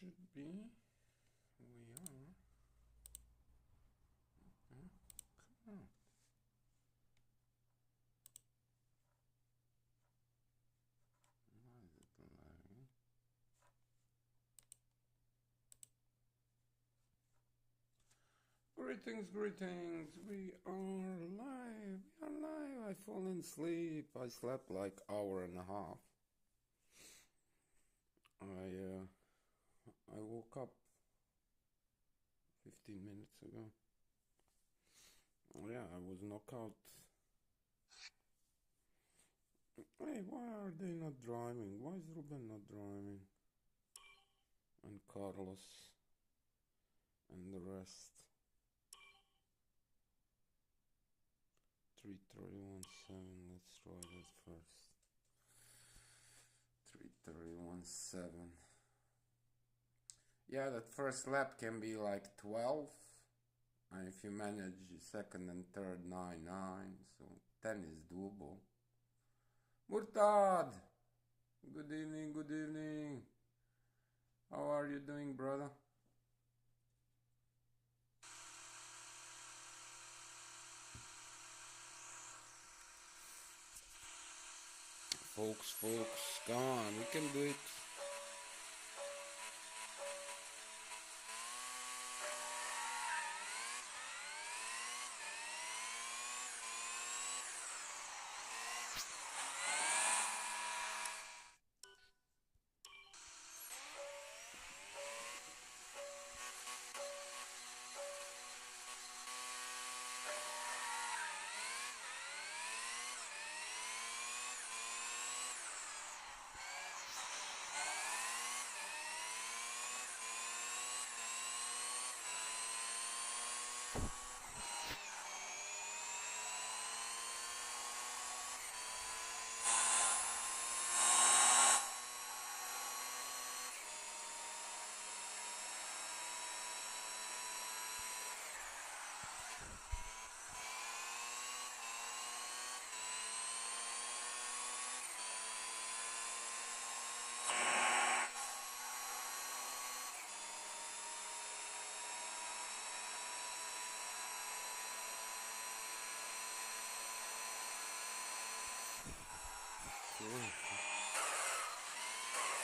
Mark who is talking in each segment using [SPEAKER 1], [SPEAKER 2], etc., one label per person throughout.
[SPEAKER 1] should be. We are. Come on. Why is it lagging? Greetings. We are live. I fall asleep. I slept like hour and a half. I woke up 15 minutes ago. Yeah, I was knocked out. Hey, why are they not driving? Why is Ruben not driving? And Carlos and the rest. 3317. Let's try that first. 3317. Yeah, that first lap can be like 12. And if you manage second and third, 9. So 10 is doable. Murtad! Good evening. How are you doing, brother? Folks, come on, we can do it.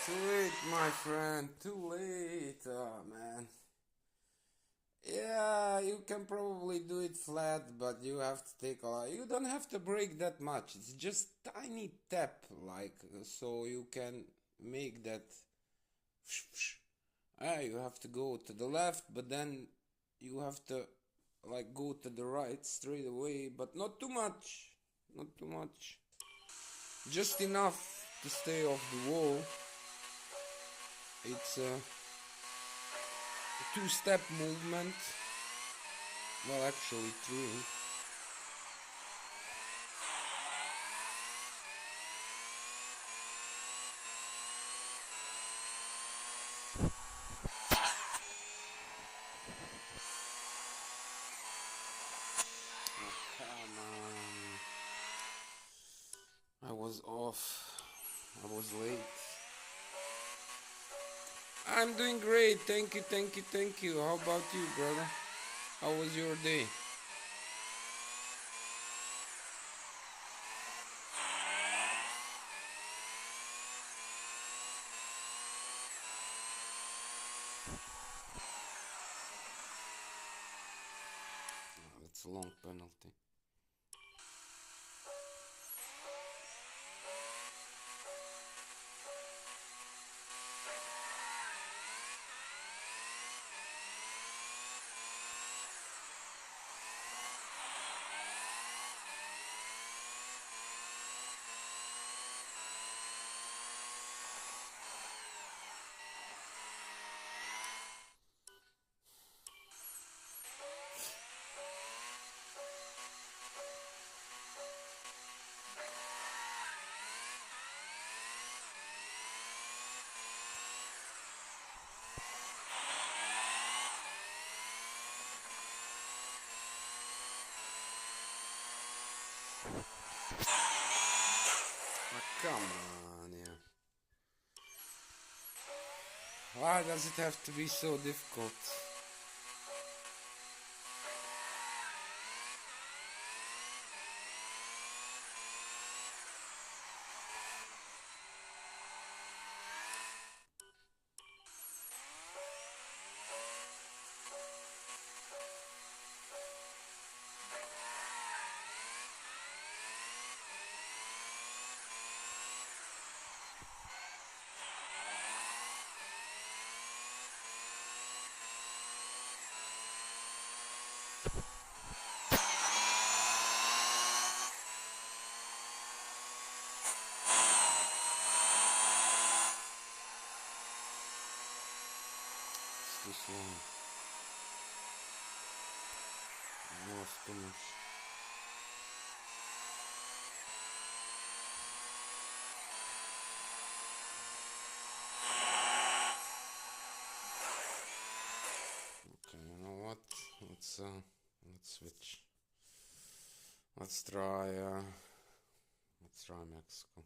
[SPEAKER 1] Too late, my friend. Too late. Oh, man. Yeah, you can probably do it flat, but you have to take a lot. You don't have to brake that much. It's just tiny tap, like, so you can make that. You have to go to the left, but then you have to, like, go to the right straight away, but not too much. Not too much. Just enough to stay off the wall. It's a two-step movement. Well, actually three. Oh, come on. I was off. I was late. I'm doing great. Thank you. How about you, brother? How was your day? Oh, that's a long penalty. Oh, come on, yeah. Why does it have to be so difficult? Too slow. No, it's too much. Okay, you know what? Let's switch. Let's try Mexico.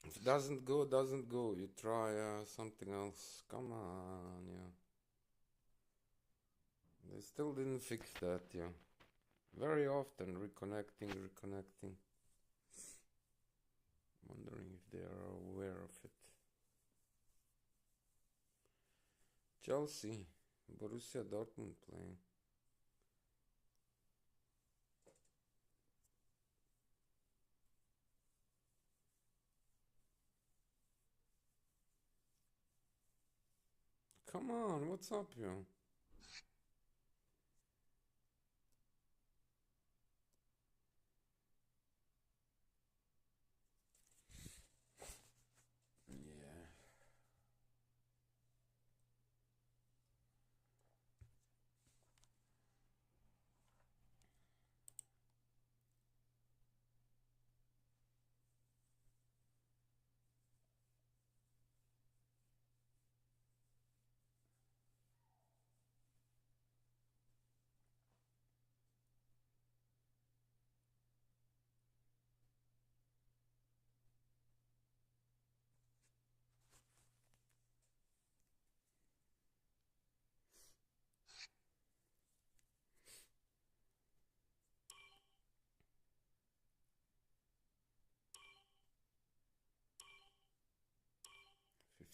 [SPEAKER 1] If it doesn't go, doesn't go. You try something else. Come on, yeah. They still didn't fix that, yeah. Very often reconnecting. Wondering if they are aware of it. Chelsea, Borussia Dortmund playing. Come on, what's up, yo? Yeah.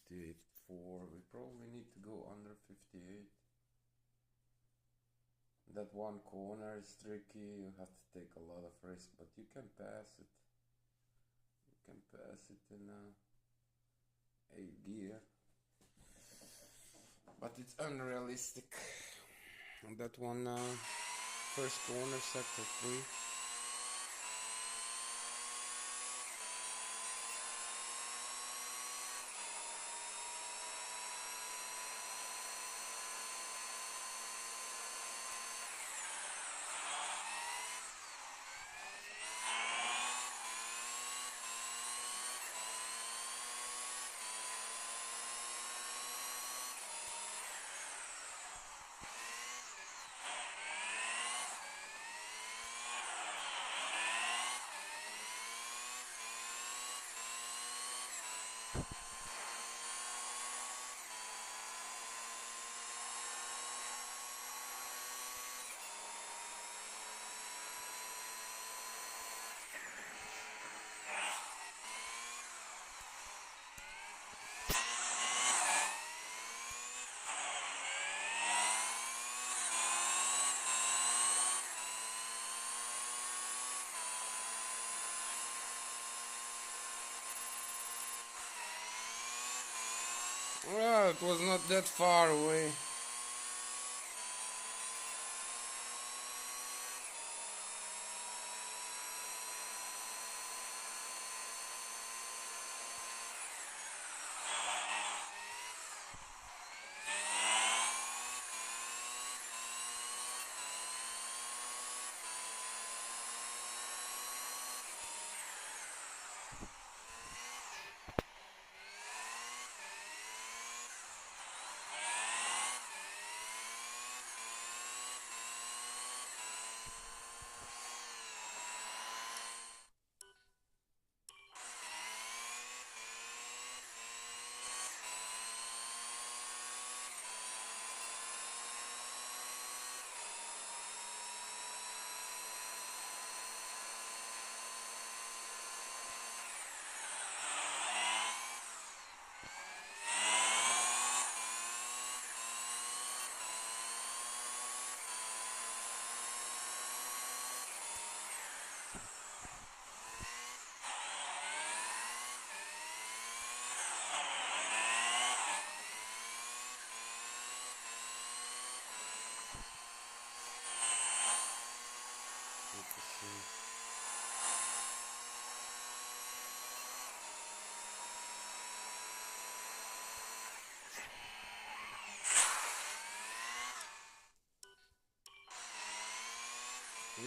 [SPEAKER 1] $58.4. We probably need to go under 58. That one corner is tricky. You have to take a lot of risk, but you can pass it. You can pass it in 8 gear. But it's unrealistic. And that one first corner, sector 3. Well, it was not that far away.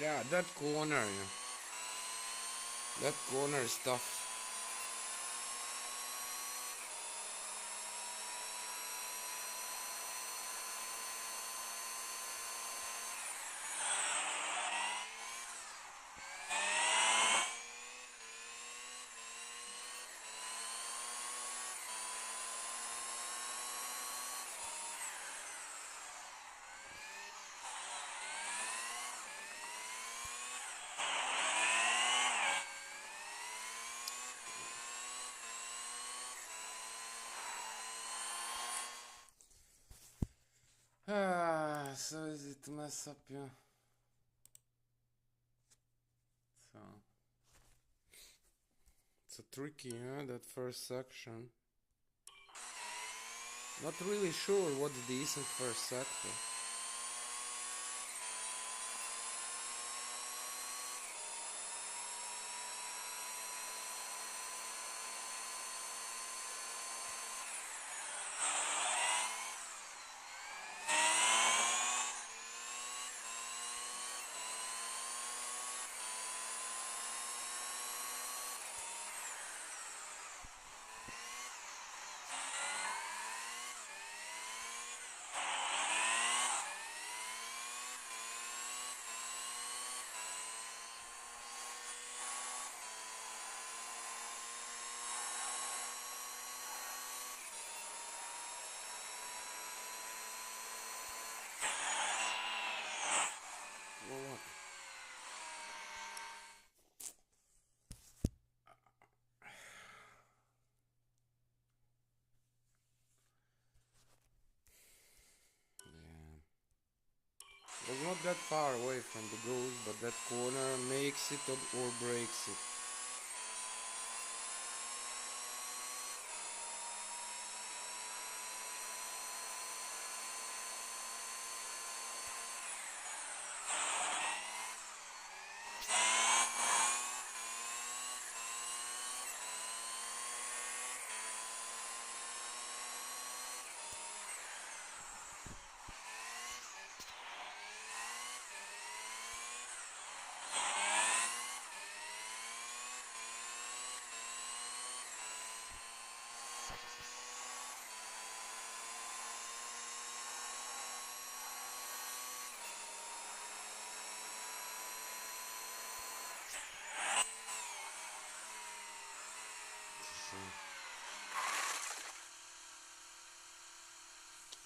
[SPEAKER 1] Yeah, that corner, yeah. That corner is tough. So easy to mess up, yeah. So it's a tricky, huh? That first section. Not really sure what's decent first sector. Well, was not that far away from the goal, but that corner makes it or breaks it.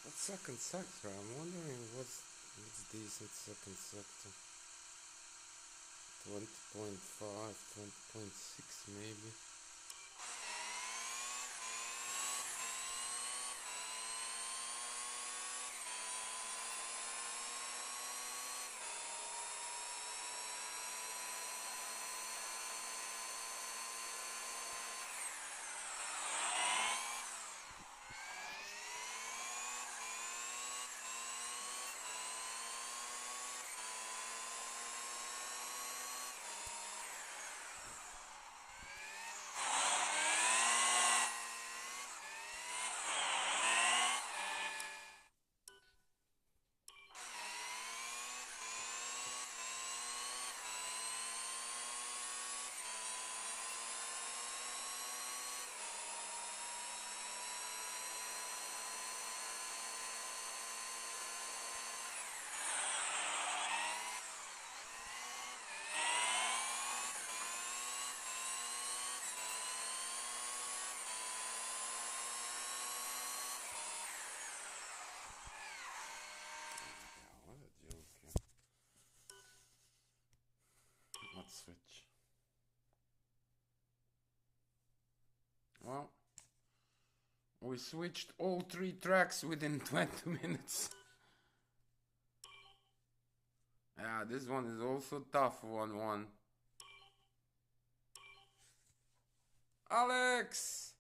[SPEAKER 1] That second sector, I'm wondering what's decent second sector. 20.5, 20.6 maybe. Yeah, what a joke, yeah. Let's switch. Well, we switched all 3 tracks within 20 minutes. Yeah, this one is also tough, 1-1. Alex!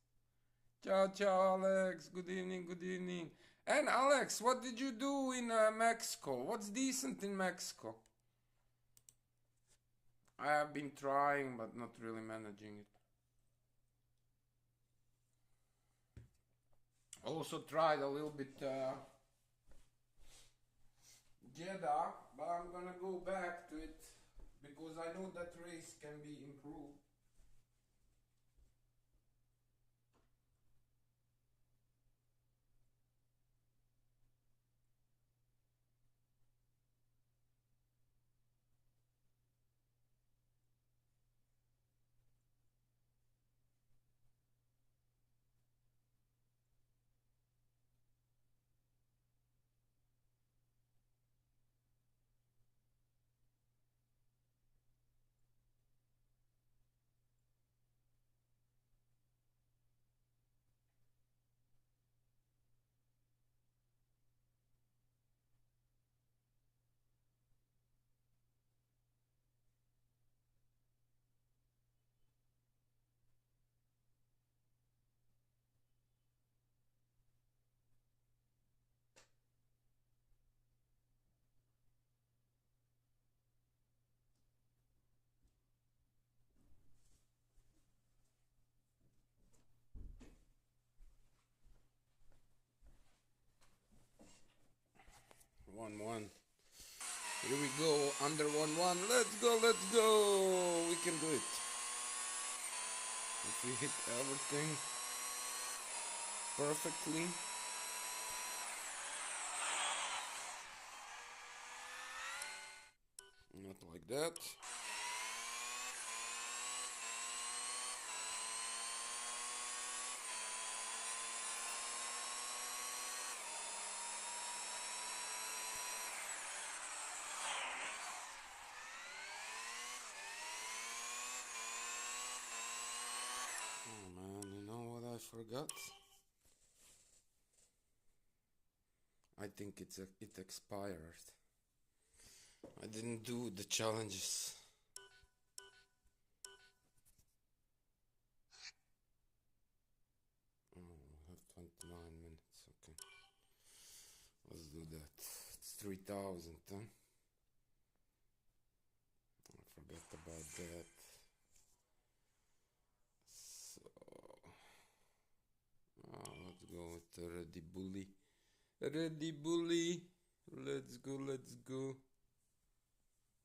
[SPEAKER 1] Ciao, ciao, Alex. Good evening, good evening. And Alex, what did you do in Mexico? What's decent in Mexico? I have been trying, but not really managing it. Also tried a little bit Jeddah, but I'm gonna go back to it. because I know that race can be improved. One. Here we go, under 1-1. Let's go, let's go. We can do it. If we hit everything perfectly. Not like that. Oh man, you know what I forgot? I think it expired. I didn't do the challenges. Oh, I have 29 minutes, okay. Let's do that. It's 3,000, huh? I forgot about that. So, let's go with the Ready Bully. Ready Bully. Let's go, let's go.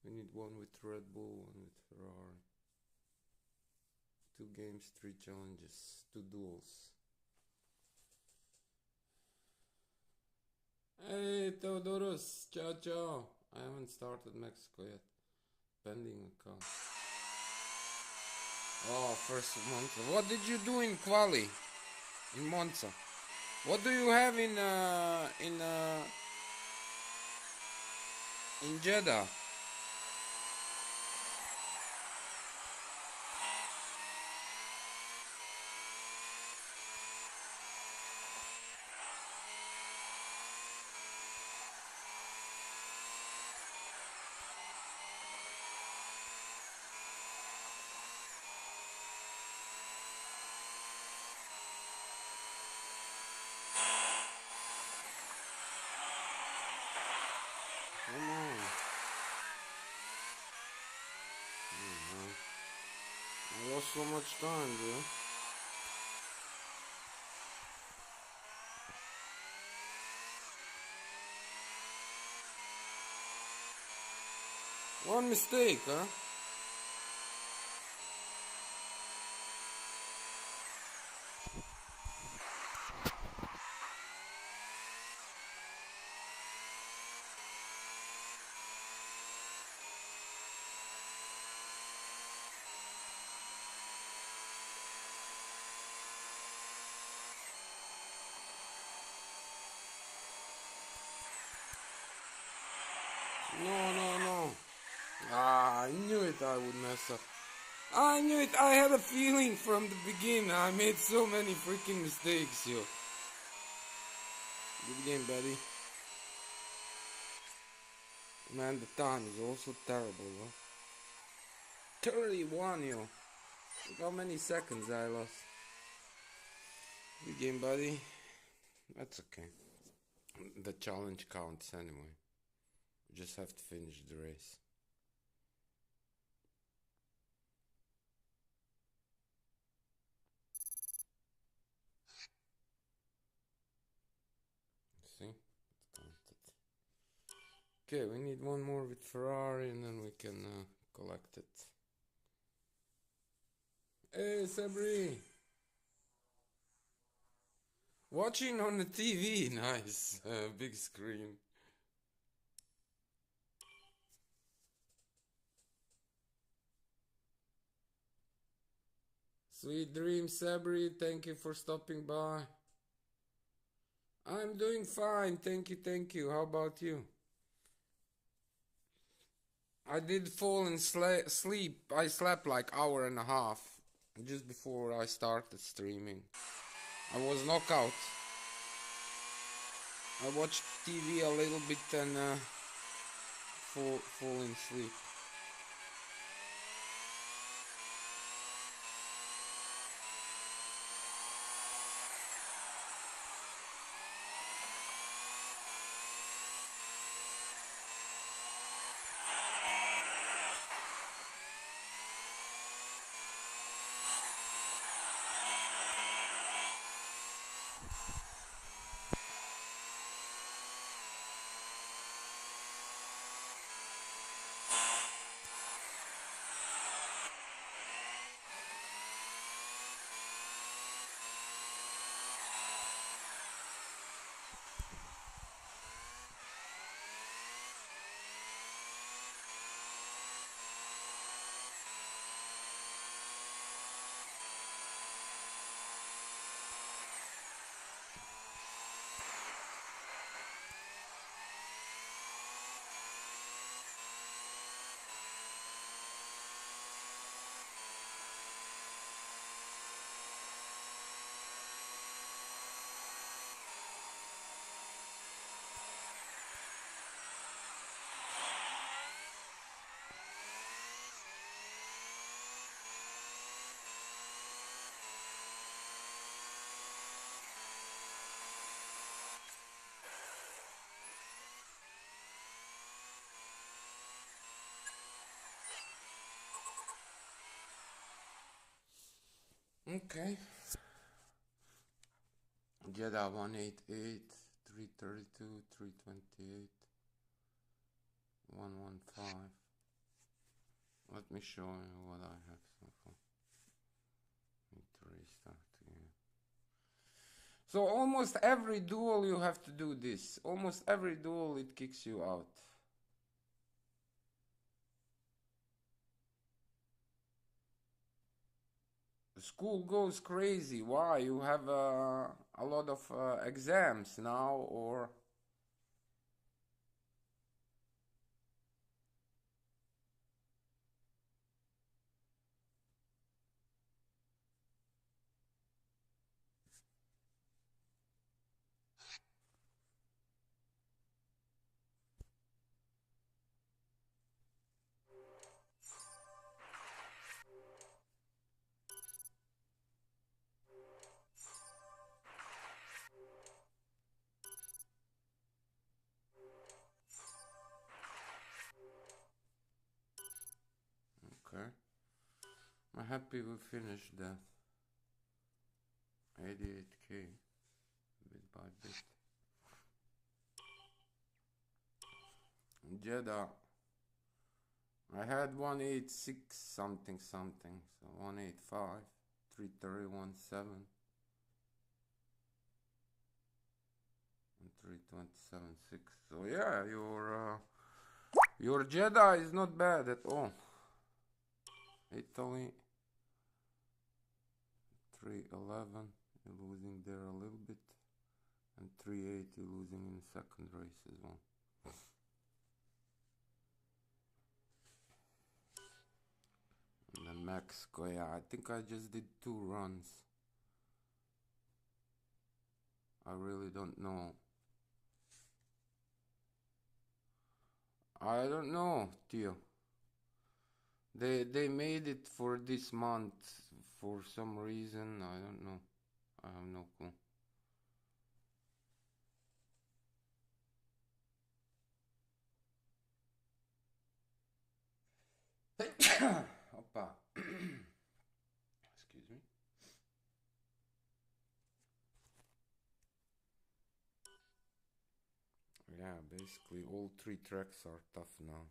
[SPEAKER 1] We need one with Red Bull, one with Ferrari. 2 games, 3 challenges, 2 duels. Hey Theodorus, ciao ciao. I haven't started Mexico yet. Pending account. Oh, first Monza. What did you do in quali? In Monza? What do you have in Jeddah? Come on. I lost so much time, dude. One mistake, huh? No. Ah, I knew it I would mess up. I knew it. I had a feeling from the beginning. I made so many freaking mistakes, yo. Good game, buddy. Man, the time is also terrible, huh? 31, yo. Look how many seconds I lost. Good game, buddy. That's okay. The challenge counts anyway. We just have to finish the race. See? It's counted. Okay, we need one more with Ferrari and then we can collect it. Hey, Sabri! Watching on the TV, nice. Big screen. Sweet dreams, Sabri. Thank you for stopping by. I'm doing fine. Thank you, thank you. How about you? I did fall and sleep. I slept like hour and a half just before I started streaming. I was knocked out. I watched TV a little bit and fall in sleep. Okay. Jeddah 188, 332, 328, 115. Let me show you what I have so far. Need to restart again. So almost every duel you have to do this. Almost every duel it kicks you out. The school goes crazy. Why? You have a lot of exams now, or? Okay. I'm happy we finished that. 88k, bit by bit. Jeddah, I had 186 something something, so 185, 331.7, and 327.6. So yeah, your Jeddah is not bad at all. Italy 311, you're losing there a little bit, and 380 losing in second race as well. And then Mexico, yeah, I think I just did 2 runs. I really don't know. I don't know, Tio. They made it for this month for some reason. I don't know. I have no clue. Opa. Excuse me. Yeah, basically all 3 tracks are tough now.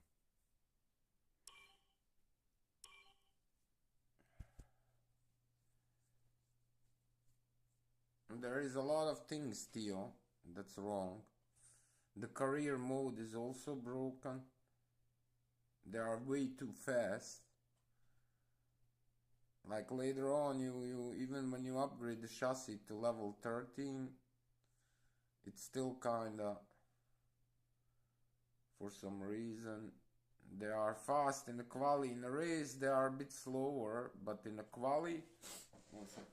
[SPEAKER 1] there is a lot of things, Theo, that's wrong. The career mode is also broken. They are way too fast. Like later on, you even when you upgrade the chassis to level 13, it's still kinda, for some reason, they are fast in the quali. In the race, they are a bit slower, but in the quali, one second.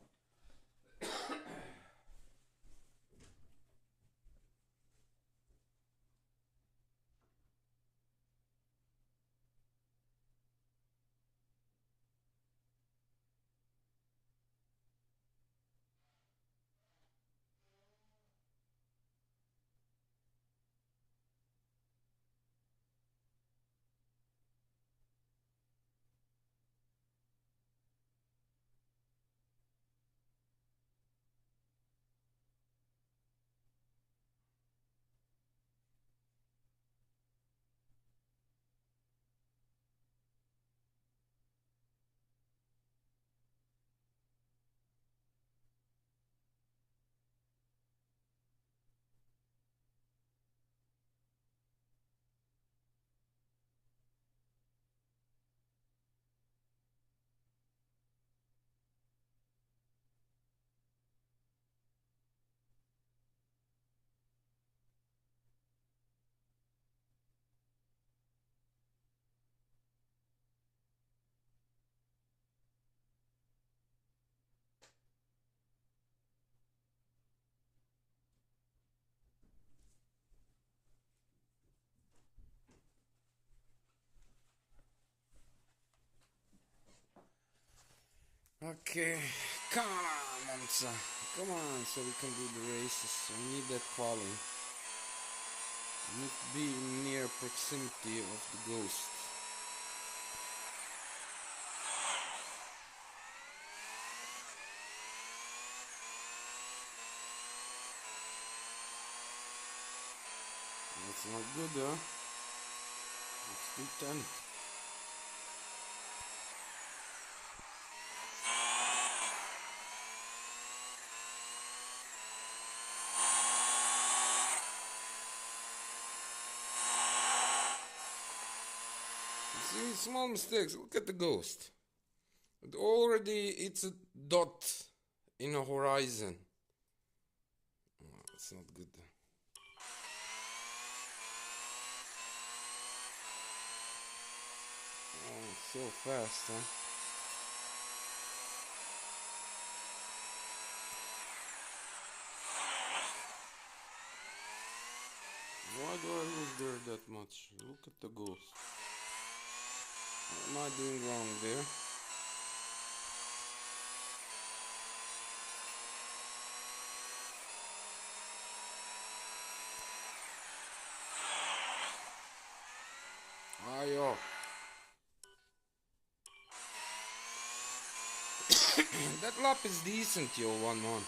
[SPEAKER 1] Okay, come on, Monza. Come on, so we can do the races. We need that quali. We need to be near proximity of the ghost. That's not good, huh? Let's do 10. See, small mistakes. Look at the ghost. But already it's a dot in a horizon. Oh, it's not good. Oh, so fast, huh? Why do I lose there that much? Look at the ghost. What am I doing wrong there? Yo. That lap is decent, yo, 1-1.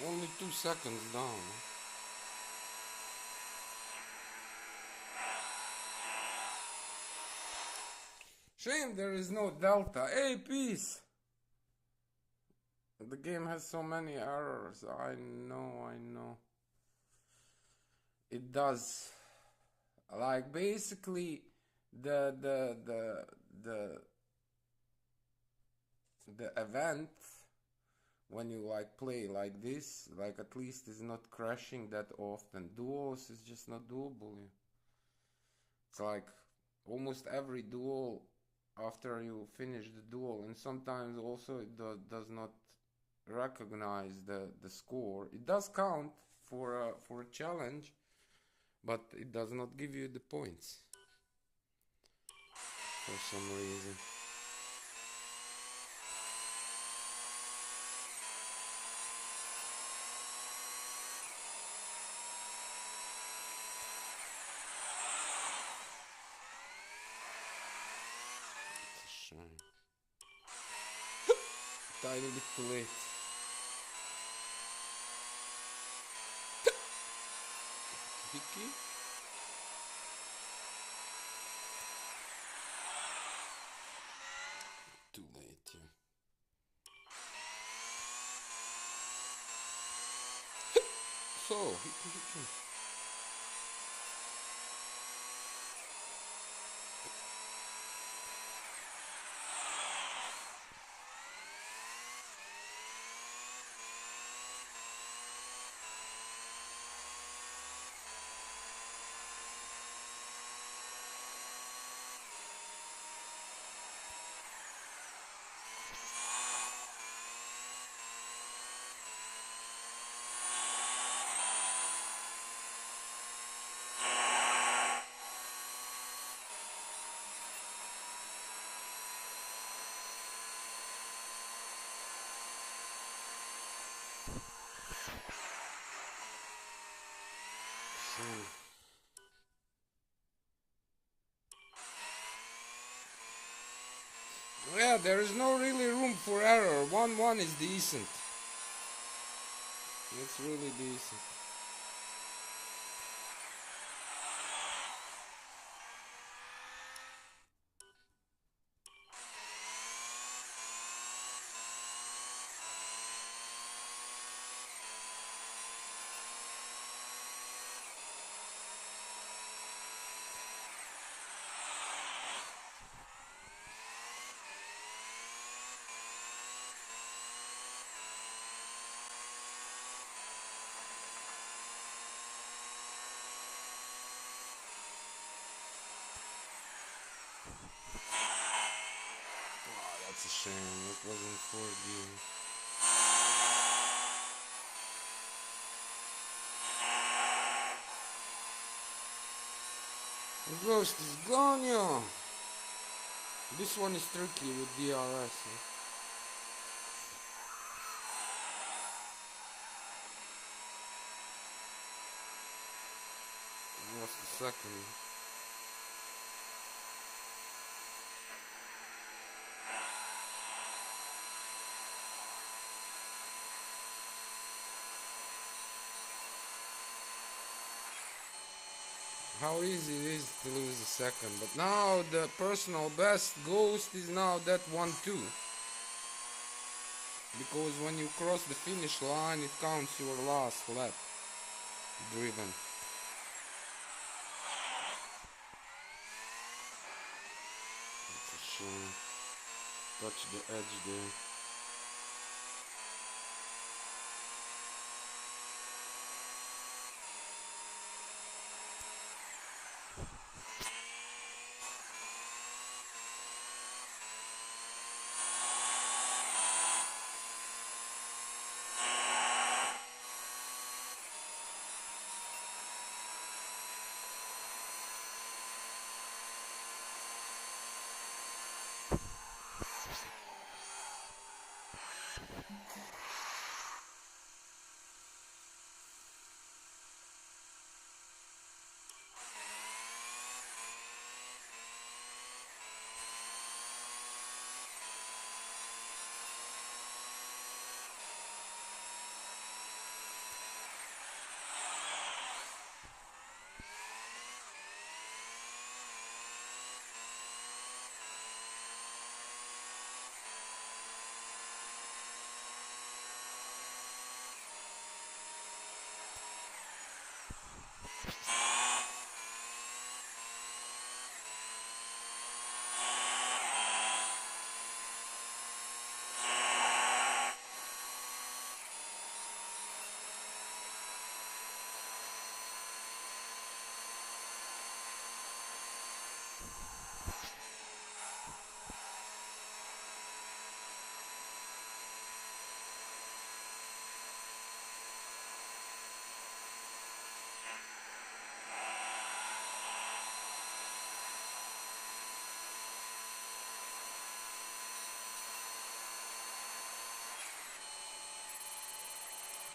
[SPEAKER 1] Only 2 seconds down. Shame there is no delta. Hey, peace! The game has so many errors. I know. It does. Like basically the event, when you like play like this, like at least is not crashing that often. Duos is just not doable. It's like almost every duel after you finish the duel, and sometimes also it does not recognize the score. It does count for a challenge, but it does not give you the points for some reason. It's a shame. Tiny bit too late. Vicky? Too late, yeah. So, Hickey. Yeah, there is no really room for error. 1-1 is decent. It's really decent. That's a shame. It wasn't 4D. The ghost is gone, yo. This one is tricky with DRS. Lost the second. How easy it is to lose a second, but now the personal best ghost is now that 1-2, because when you cross the finish line it counts your last lap driven. It's a shame. Touch the edge there.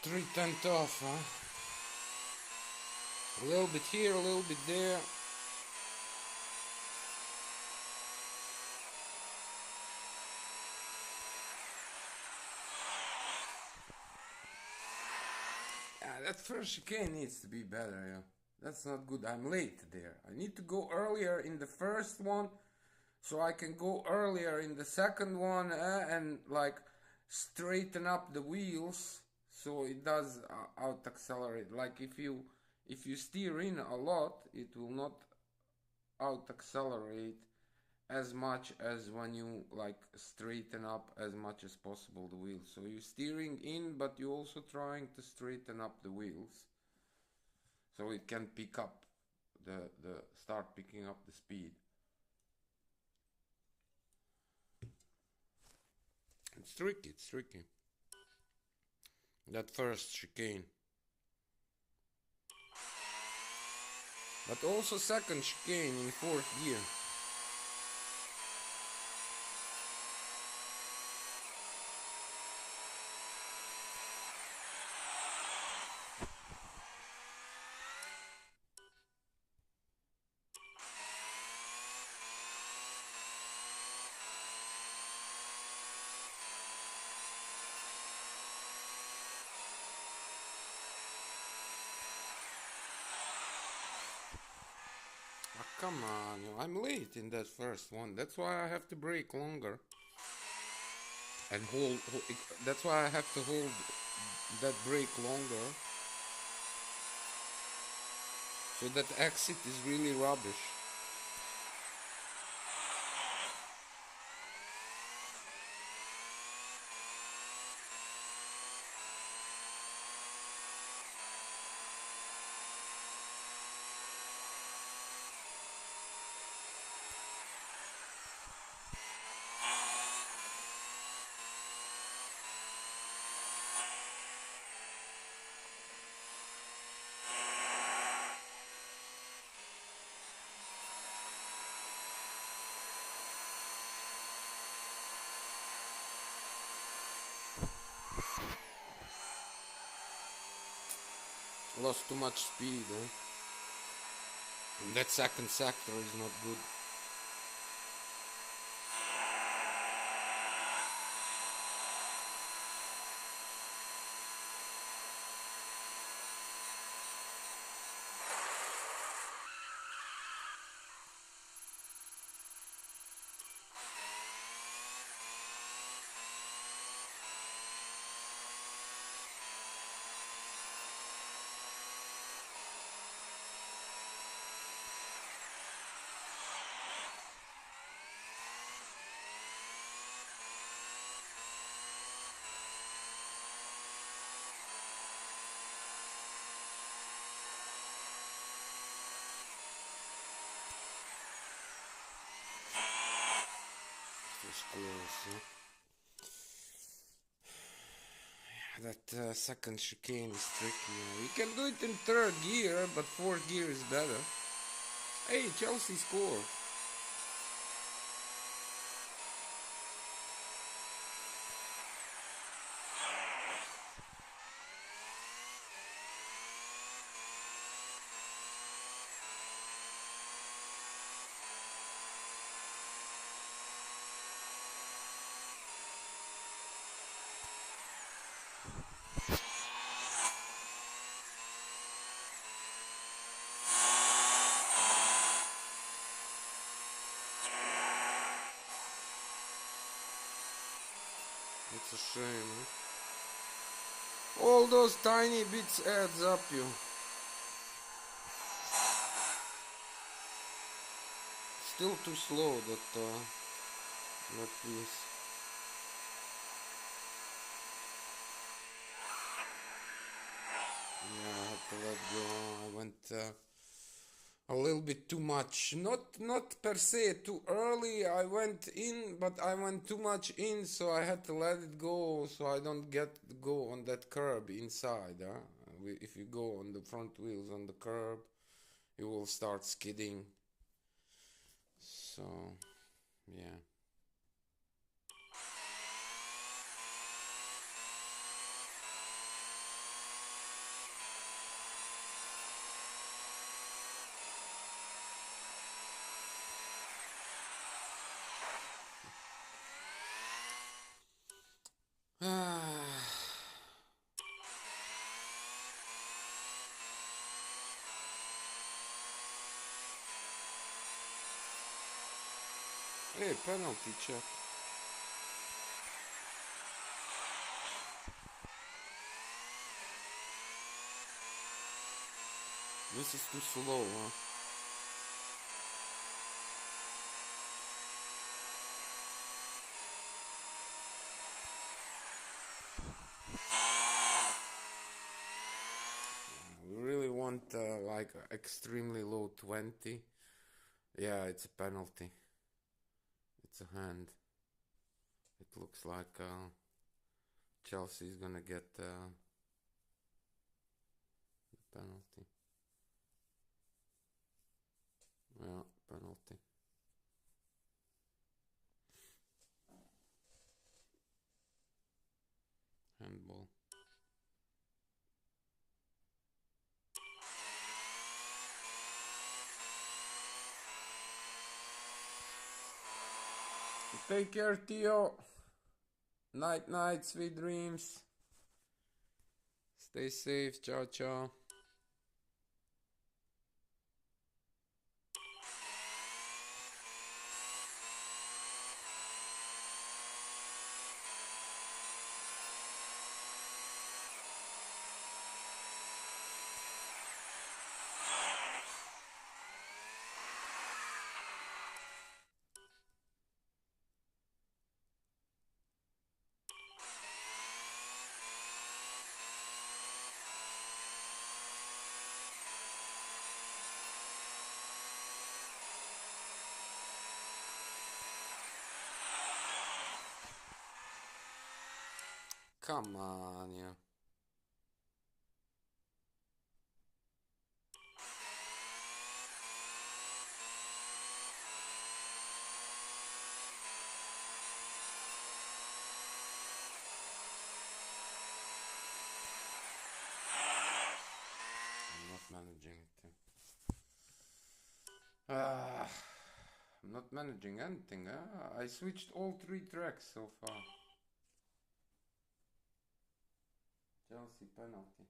[SPEAKER 1] 3/10 off, huh? A little bit here, a little bit there. Yeah, that first chicane needs to be better, yeah. That's not good. I'm late there. I need to go earlier in the first one so I can go earlier in the second one and like straighten up the wheels so it does out accelerate. Like if you steer in a lot, it will not out accelerate as much as when you like straighten up as much as possible the wheels. So you're steering in, but you're also trying to straighten up the wheels so it can pick up the start picking up the speed. It's tricky, it's tricky. That first chicane. But also second chicane in fourth gear. Come on, I'm late in that first one. That's why I have to brake longer. And that's why I have to hold that brake longer. So that exit is really rubbish. Lost too much speed, eh? And that second sector is not good. Close, yeah, that second chicane is tricky. You can do it in third gear, but fourth gear is better. Hey, Chelsea scored. It's a shame, huh? All those tiny bits adds up, you. Still too slow, that piece. Yeah, I had to let go. I went a little bit too much. Not per se too early. I went in, but I went too much in, so I had to let it go, so I don't go on that curb inside. Huh? If you go on the front wheels on the curb, you will start skidding. So, yeah. Hey, penalty check. This is too slow, huh? We really want like extremely low 20. Yeah, it's a penalty. It's a hand. It looks like Chelsea's gonna get the penalty. Yeah, penalty. Handball. Take care, Theo. Night, night, sweet dreams. Stay safe. Ciao, ciao. Come on, yeah. I'm not managing it. I'm not managing anything. I switched all 3 tracks so far. Chelsea penalty.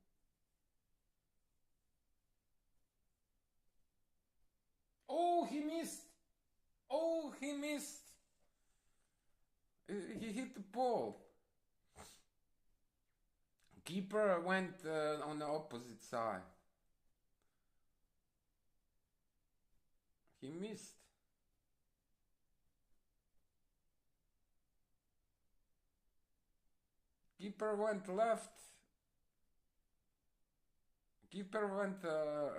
[SPEAKER 1] Oh, he missed! Oh, he missed! He hit the ball. Keeper went on the opposite side. He missed. Keeper went left. Keeper went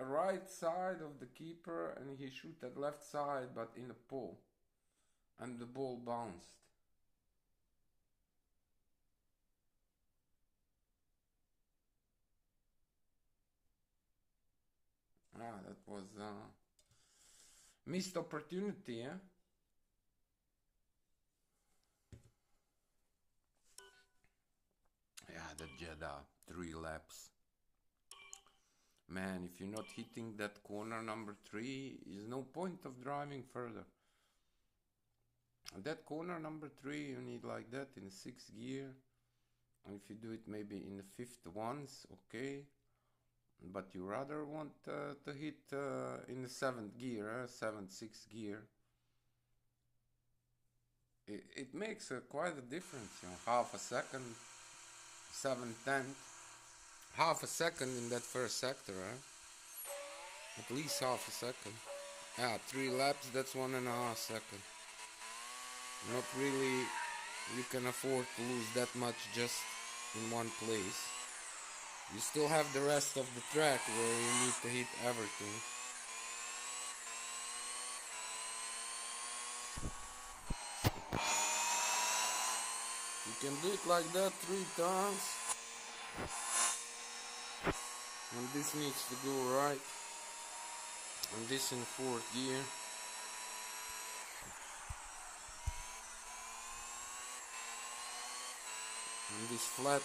[SPEAKER 1] right side of the keeper and he shoot at left side but in the pole. And the ball bounced. That was missed opportunity, yeah? Yeah, the Jeddah, 3 laps. Man, if you're not hitting that corner number 3, is no point of driving further. That corner number 3, you need like that in the 6th gear. And if you do it maybe in the 5th once, okay. But you rather want to hit in the 7th gear, 7th, 6th gear. It makes quite a difference, you know, half a second, 7 tenths. Half a second in that first sector, huh? At least half a second. Yeah, 3 laps, that's 1.5 seconds. Not really, you can afford to lose that much just in one place. You still have the rest of the track where you need to hit everything. You can do it like that 3 times. And this needs to go right. And this in 4th gear. And this flat.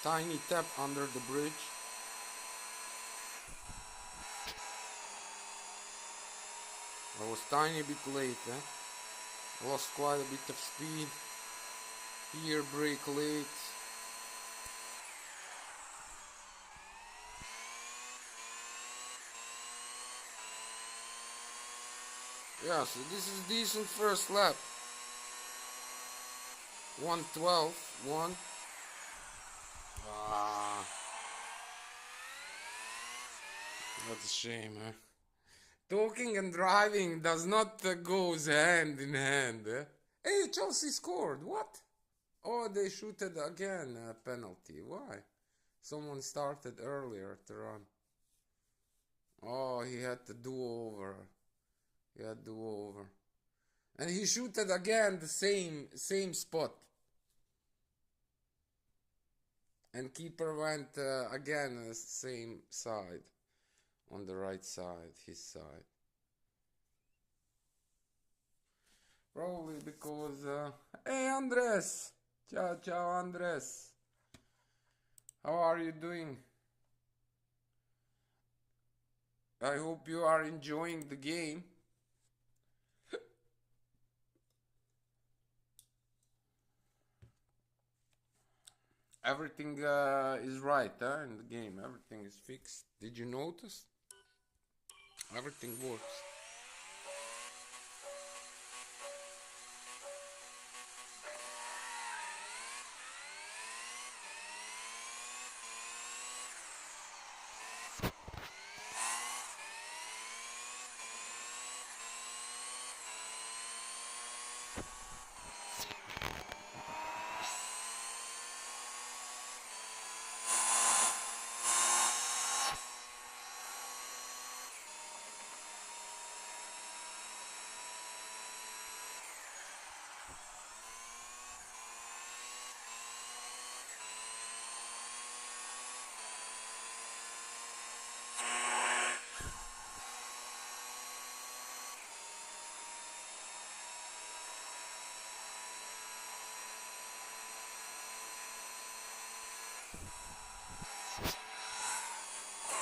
[SPEAKER 1] Tiny tap under the bridge. I was tiny bit late, Lost quite a bit of speed. Here brake late. Yeah, so this is decent first lap. 112, 1. Ah, that's a shame, huh? Talking and driving does not goes hand in hand. Eh? Hey, Chelsea scored. What? Oh, they shooted again a penalty. Why? Someone started earlier to run. Oh, he had to do over. He had to do over. And he shooted again the same spot. And keeper went again the same side. On the right side, his side. Probably because... Hey, Andres! Ciao, ciao, Andres! How are you doing? I hope you are enjoying the game. Everything is right in the game. Everything is fixed. Did you notice? Everything works.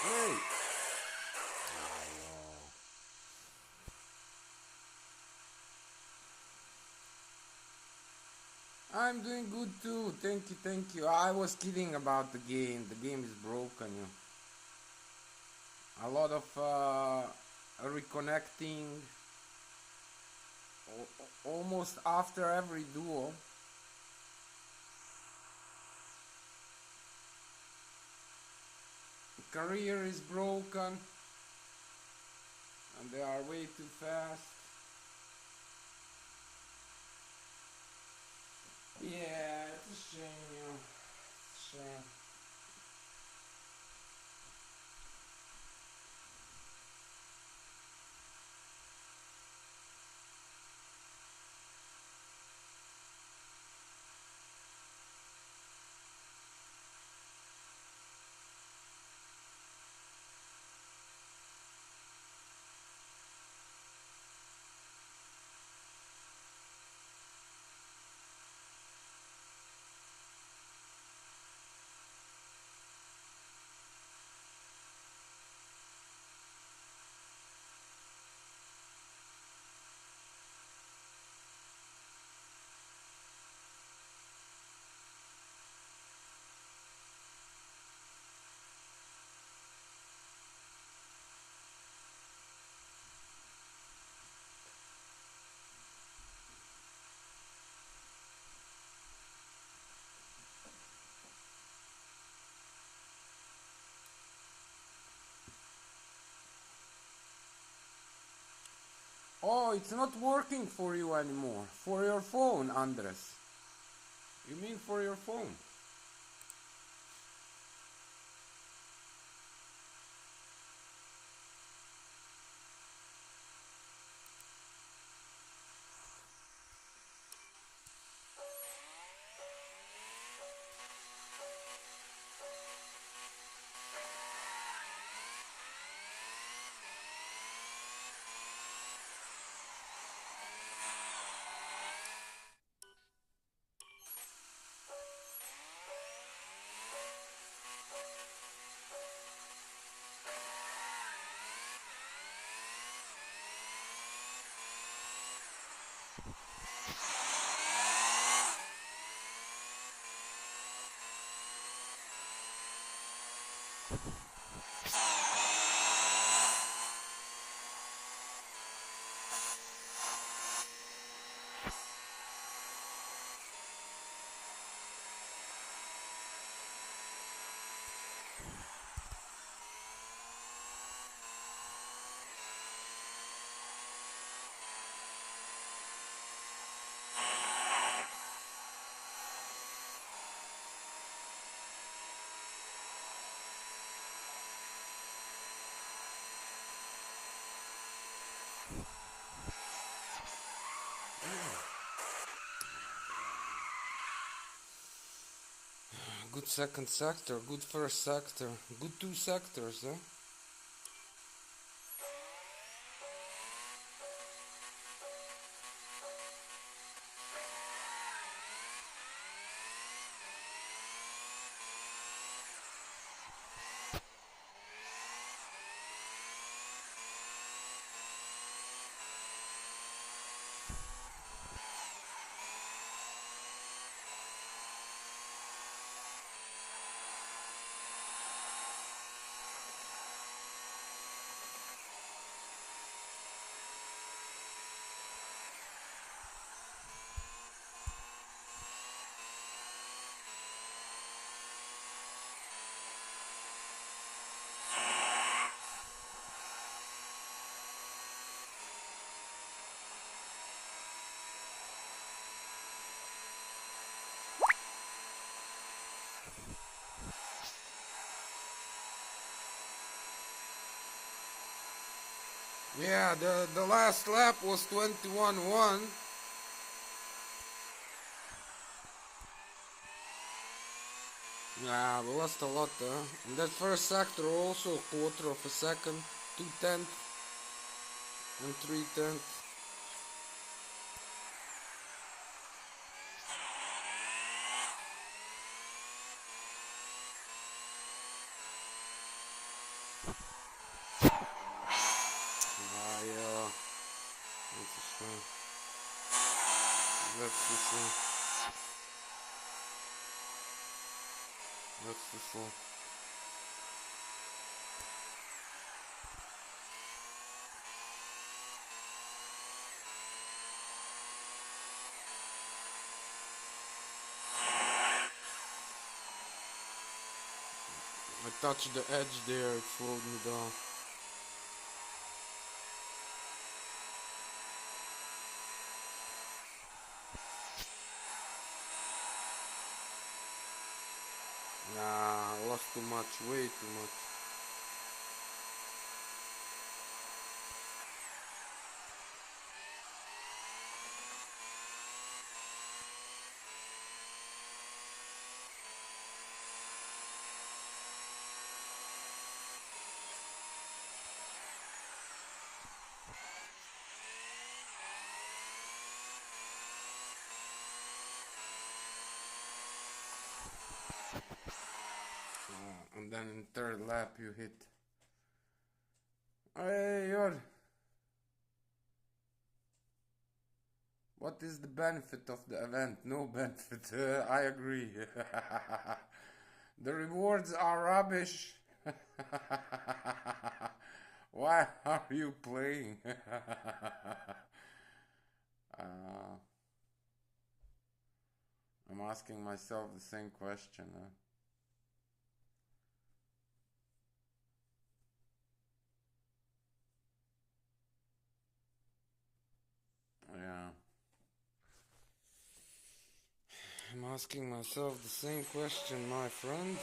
[SPEAKER 1] Hey! I'm doing good too. Thank you, thank you. I was kidding about the game. The game is broken. A lot of reconnecting almost after every duel. Career is broken and they are way too fast. Yeah, it's a shame, It's a shame. Oh, it's not working for you anymore. For your phone, Andres. You mean for your phone? Good second sector, good first sector, good two sectors, eh? Yeah, the last lap was 21-1. Yeah, we lost a lot, in that first sector also quarter of a second, 2/10 and 3/10. Ah, yeah. That's a shame. That's the shame. That's the shame. I touched the edge there, it slowed me down. Nah, I lost too much, way too much. And then in third lap you hit. Hey, Yor. What is the benefit of the event? No benefit. I agree. The rewards are rubbish. Why are you playing? I'm asking myself the same question. Yeah. I'm asking myself the same question, my friend.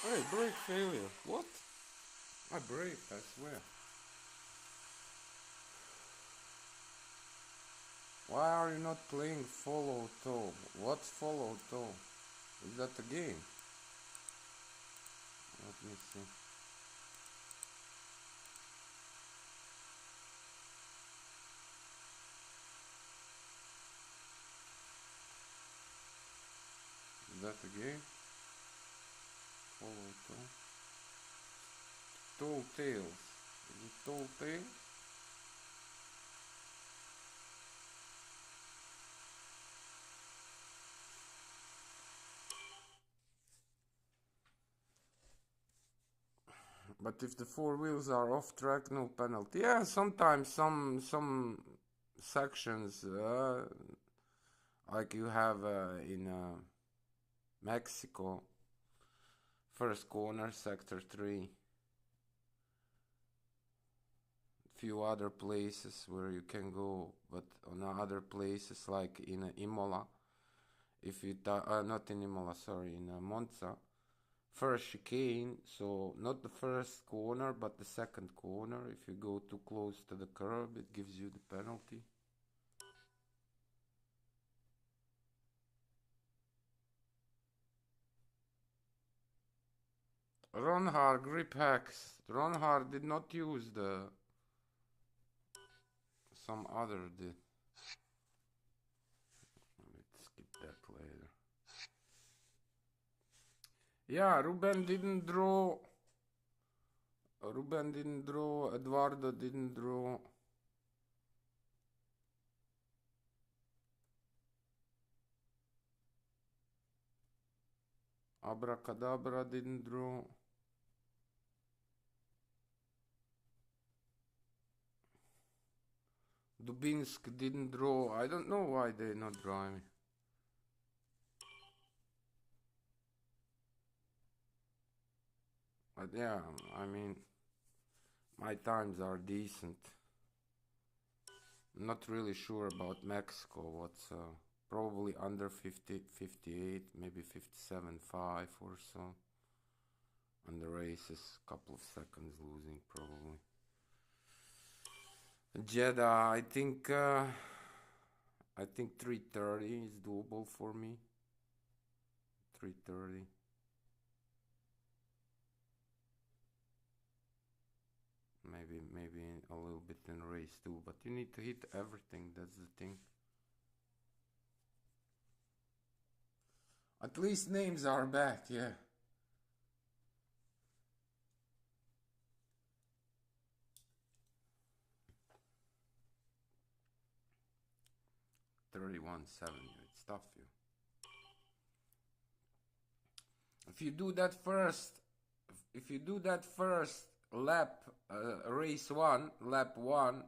[SPEAKER 1] Hey, brake failure. What? I braked, I swear. Why are you not playing follow tow? What's follow tow? Is that a game? Let me see. Is that a game? Follow tow. Tow tails. Is it tow tails? But if the four wheels are off track, no penalty. Yeah, sometimes some sections, like you have in Mexico, first corner, sector 3. Few other places where you can go, but on other places like in Imola, if you not in Imola, sorry, in Monza, first chicane, so not the first corner but the second corner. If you go too close to the curb, it gives you the penalty. Ronhard grip hacks. Ronhard did not use the, some other did. Let's skip that later. Yeah, Ruben didn't draw. Eduardo didn't draw. Abracadabra didn't draw. Dubinsk didn't draw. I don't know why they're not drawing. But yeah, I mean, my times are decent. I'm not really sure about Mexico. What's probably under 50, 58, maybe 57.5 or so. And the race is a couple of seconds losing probably. Jeddah, I think 3:30 is doable for me. 3:30. Maybe a little bit in race too, but you need to hit everything, that's the thing. At least names are back, yeah. $31.7, it's tough, you. If you do that first lap, race 1, lap 1,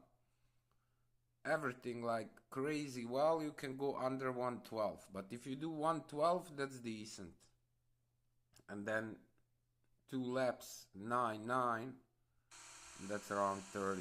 [SPEAKER 1] everything like crazy well, you can go under 112. But if you do 112, that's decent. And then 2 laps 9, that's around 30.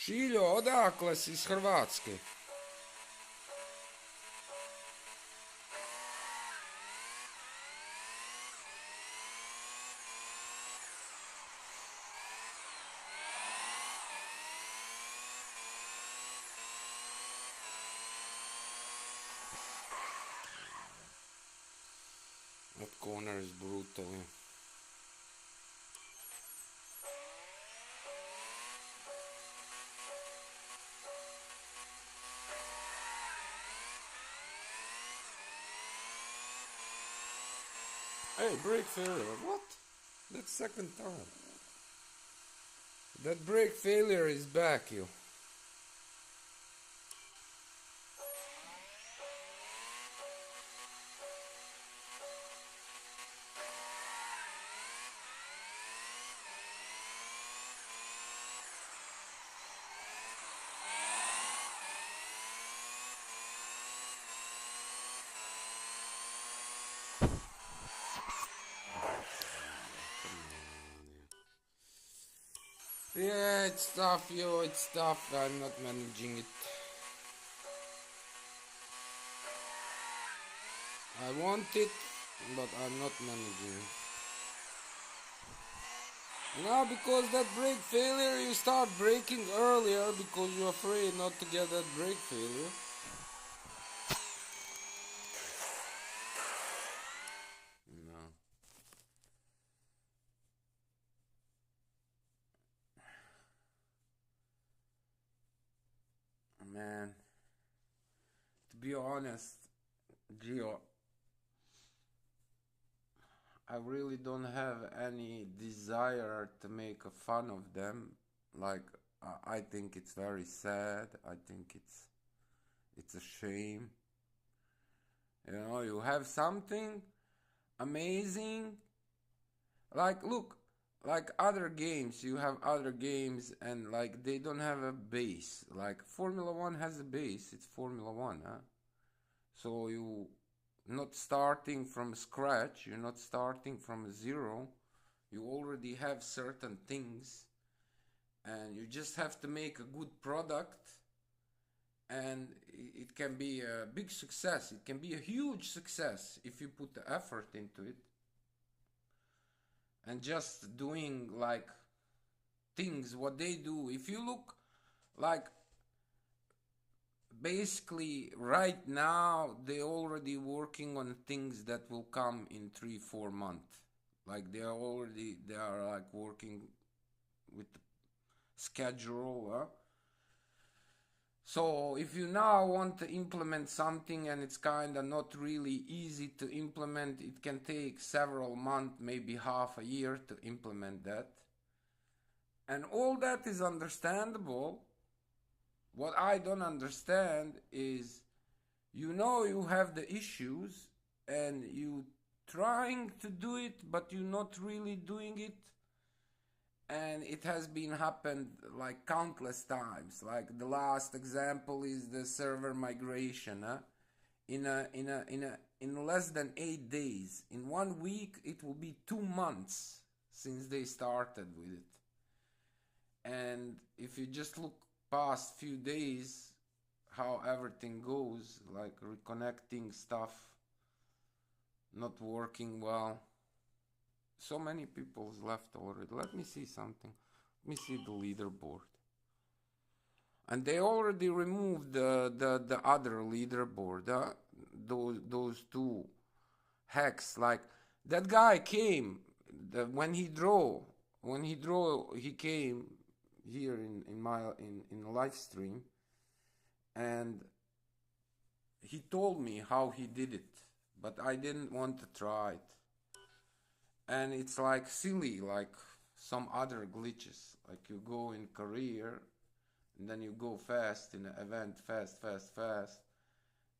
[SPEAKER 1] Šiljo, odakle si iz Hrvatske? That corner is brutal, yeah. Hey, brake failure, what? That's second time. That brake failure is back, you. Yeah, it's tough, yo, it's tough. I'm not managing it. I want it, but I'm not managing it. Now, because that brake failure, you start braking earlier because you're afraid not to get that brake failure. No. honest, Gio, I really don't have any desire to make a fun of them. Like, I think it's very sad. I think it's a shame. You know, you have something amazing. Like, look, like other games, you have other games, and like they don't have a base. Like Formula One has a base. It's Formula One, huh? So you not starting from scratch. You're not starting from zero. You already have certain things, and you just have to make a good product, and it can be a big success. It can be a huge success if you put the effort into it. And just doing like things what they do. If you look, like, basically right now they already working on things that will come in 3-4 months. Like they are like working with the schedule, huh? So if you now want to implement something and it's kind of not really easy to implement, it can take several months, maybe half a year to implement that. And all that is understandable. What I don't understand is, you know, you have the issues and you trying to do it, but you're not really doing it. And it has been happened like countless times. Like the last example is the server migration, huh? In less than 8 days, in 1 week, it will be 2 months since they started with it. And if you just look past few days, how everything goes, like reconnecting stuff not working well. So many people's left already. Let me see something. Let me see the leaderboard. And they already removed the other leaderboard. Those two hacks. Like that guy came when he came here in a live stream, and he told me how he did it, but I didn't want to try it. And it's like silly, like some other glitches. Like you go in career, and then you go fast in an event, fast,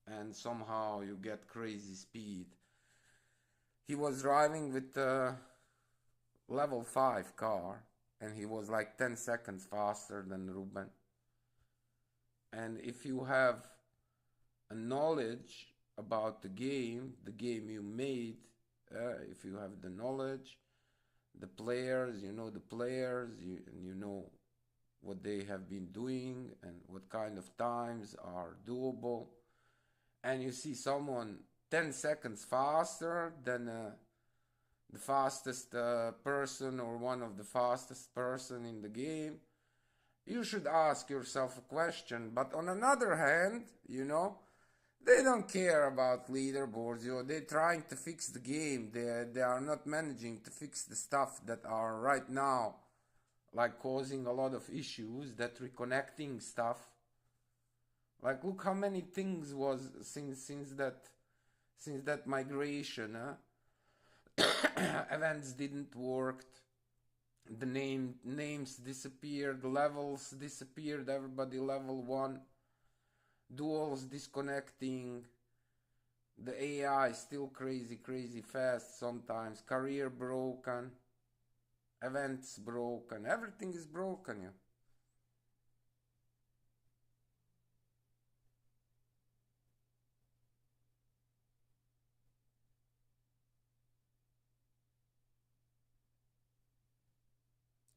[SPEAKER 1] and somehow you get crazy speed. He was driving with a level 5 car, and he was like 10 seconds faster than Ruben. And if you have a knowledge about the game you made, if you have the knowledge, the players, you know the players, you know what they have been doing and what kind of times are doable, and you see someone 10 seconds faster than the fastest person or one of the fastest person in the game, you should ask yourself a question. But on another hand, you know, they don't care about leaderboards. You know, they're trying to fix the game. They are not managing to fix the stuff that are right now like causing a lot of issues. That reconnecting stuff. Like look how many things was since that migration. Events didn't work. The names disappeared. Levels disappeared. Everybody level 1. Duels disconnecting. The AI still crazy fast sometimes. Career broken. Events broken. Everything is broken. Yeah.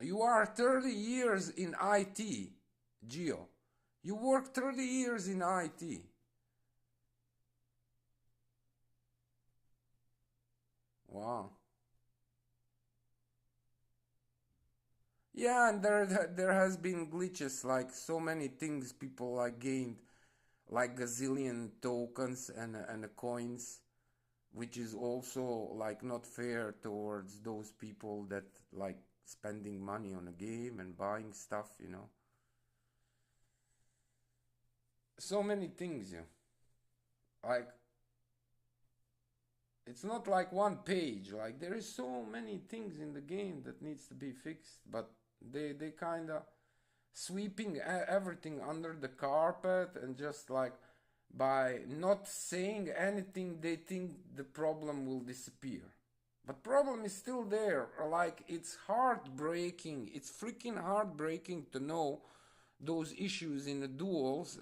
[SPEAKER 1] You are 30 years in IT, Gio. You work 30 years in IT. Wow. Yeah, and there has been glitches, like so many things people like gained like gazillion tokens and coins, which is also like not fair towards those people that like spending money on a game and buying stuff, you know. So many things, yeah. like it's not like one page. Like there is so many things in the game that needs to be fixed, but they kind of sweeping everything under the carpet, and just like by not saying anything they think the problem will disappear. But problem is still there. Like it's heartbreaking. It's freaking heartbreaking to know those issues in the duels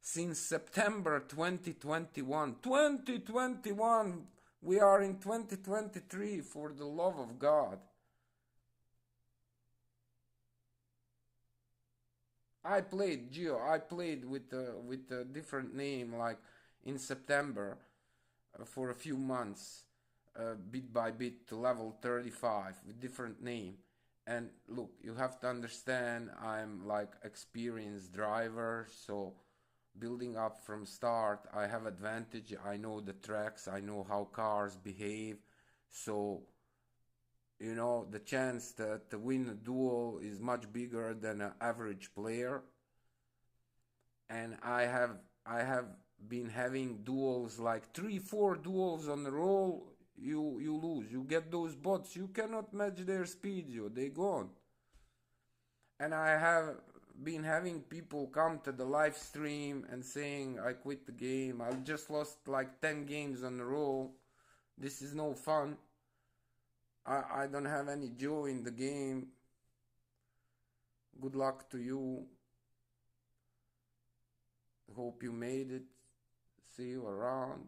[SPEAKER 1] since September 2021. 2021! We are in 2023, for the love of God. I played Geo. I played with a different name, like in September, for a few months, bit by bit to level 35 with different name. And look, you have to understand, I'm like experienced driver, so building up from start, I have advantage. I know the tracks, I know how cars behave, so you know the chance to win a duel is much bigger than an average player. And I have been having duels like 3 4 duels on a roll. You lose, you get those bots, you cannot match their speed, they gone. And I have been having people come to the live stream and saying I quit the game, I just lost like 10 games on a roll, this is no fun, I don't have any joy in the game, good luck to you, hope you made it, see you around.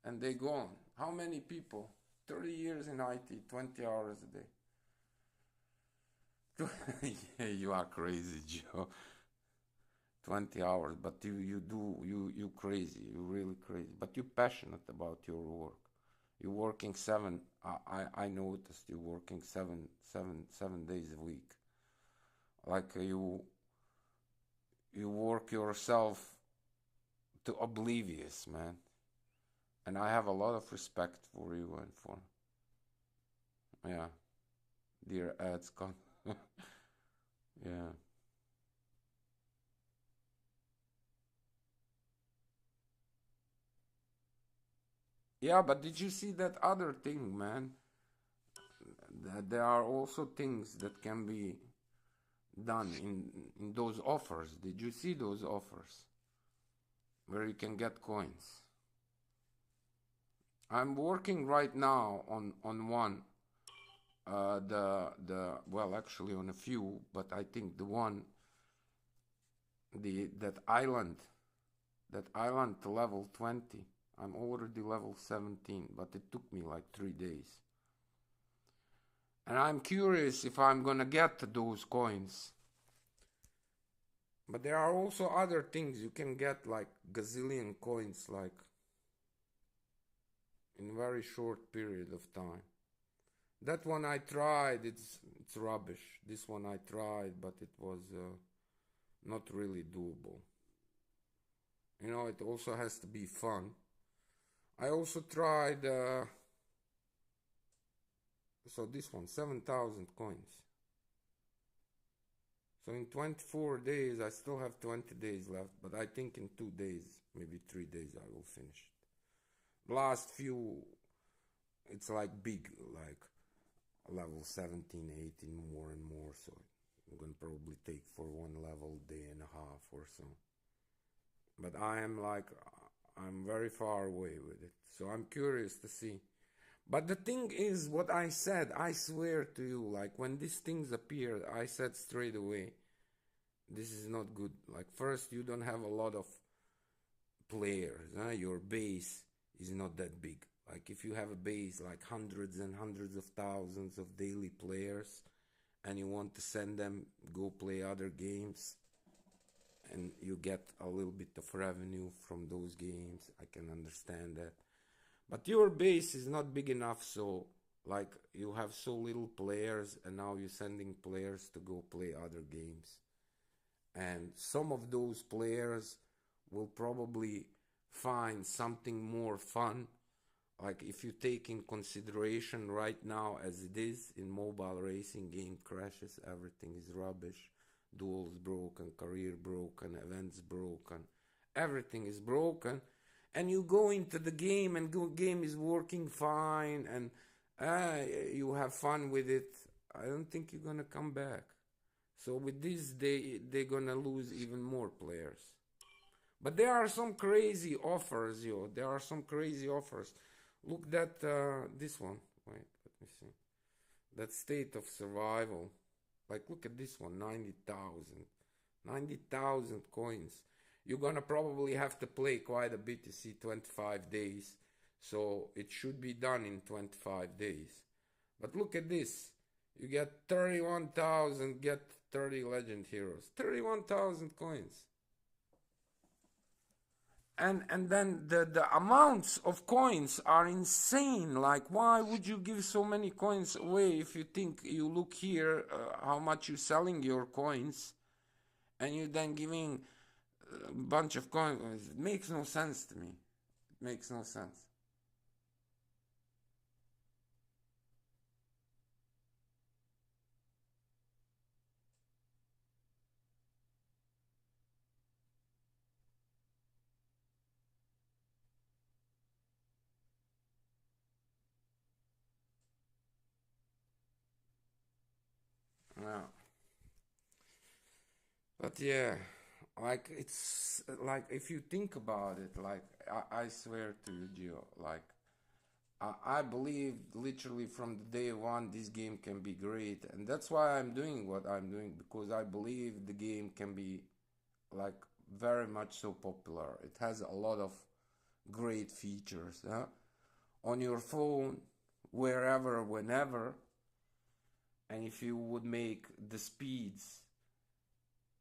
[SPEAKER 1] And they gone. How many people? 30 years in IT, 20 hours a day. Yeah, you are crazy, Joe. 20 hours, but you crazy, you really crazy. But you're passionate about your work. You're working seven. I noticed you working 7 days a week. Like you work yourself to oblivious, man. And I have a lot of respect for you and for, yeah, dear ads con. Yeah. Yeah, but did you see that other thing, man? That there are also things that can be done in those offers. Did you see those offers where you can get coins? I'm working right now on one. The well, actually on a few, but I think the one, that island to level 20. I'm already level 17, but it took me like 3 days. And I'm curious if I'm gonna get those coins. But there are also other things you can get, like gazillion coins, like in very short period of time. That one I tried, it's rubbish. This one I tried, but it was not really doable. You know, it also has to be fun. I also tried, so this one, 7,000 coins. So in 24 days, I still have 20 days left, but I think in 2 days, maybe 3 days, I will finish it. Last few, it's like big, like level 17, 18, more and more, so I'm gonna probably take for one level day and a half or so. But I'm very far away with it, so I'm curious to see. But the thing is, what I said, I swear to you, like when these things appeared, I said straight away, this is not good. Like first, you don't have a lot of players, your base is not that big. Like if you have a base like hundreds and hundreds of thousands of daily players, and you want to send them go play other games, and you get a little bit of revenue from those games, I can understand that. But your base is not big enough, so like you have so little players, and now you're sending players to go play other games. And some of those players will probably find something more fun. Like if you take in consideration right now as it is in mobile racing, game crashes, everything is rubbish, duels broken, career broken, events broken, everything is broken. and you go into the game and game is working fine, and you have fun with it, I don't think you're gonna come back. So with this, they're gonna lose even more players. But there are some crazy offers, yo. There are some crazy offers. Look that this one. Wait, let me see. That State of Survival. Like, look at this one, 90,000. 90,000 coins. You're gonna probably have to play quite a bit, you see, 25 days. So it should be done in 25 days. But look at this. You get 31,000, get 30 legend heroes. 31,000 coins. And then the amounts of coins are insane. Like, why would you give so many coins away if you think, you look here how much you're selling your coins, and you're then giving a bunch of coins? It makes no sense to me. It makes no sense. Yeah. But yeah, like, it's like, if you think about it, like, I swear to you, Gio, like, I believe literally from the day one this game can be great, and that's why I'm doing what I'm doing, because I believe the game can be, like, very much so popular. It has a lot of great features, huh? On your phone, wherever, whenever. And if you would make the speeds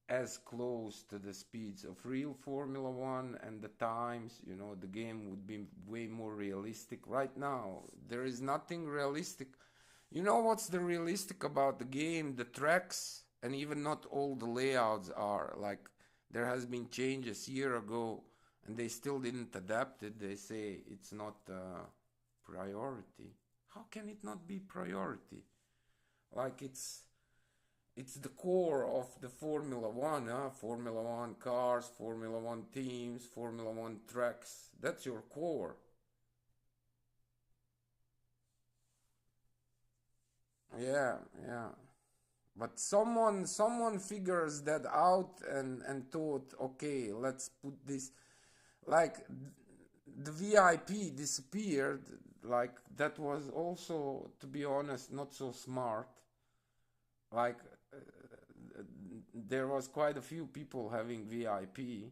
[SPEAKER 1] as close to the speeds of real Formula One and the times, the game would be way more realistic. Right now, there is nothing realistic. You know what's the realistic about the game? The tracks, and even not all the layouts are. Like, there has been changes year ago, and they still didn't adapt it. They say it's not priority. How can it not be priority? Like, it's the core of the Formula One, huh? Formula One cars, Formula One teams, Formula One tracks. That's your core. Yeah, yeah. But someone figures that out, and thought, okay, let's put this, like, the VIP disappeared. Like, that was also, to be honest, not so smart. Like, there was quite a few people having VIP,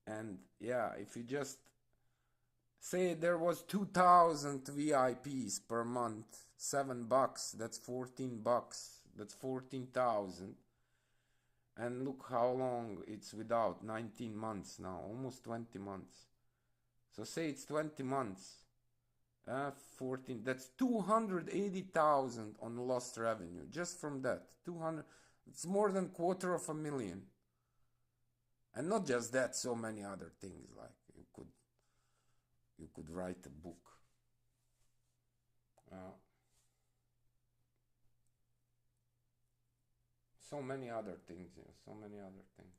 [SPEAKER 1] and yeah, if you just say there was 2,000 VIPs per month, $7, that's $14, that's 14,000. And look how long it's without, 19 months now, almost 20 months. So say it's 20 months, 14, that's 280,000 on lost revenue, just from that. 200, it's more than $250,000. And not just that, so many other things, like you could write a book. So many other things, yeah, so many other things.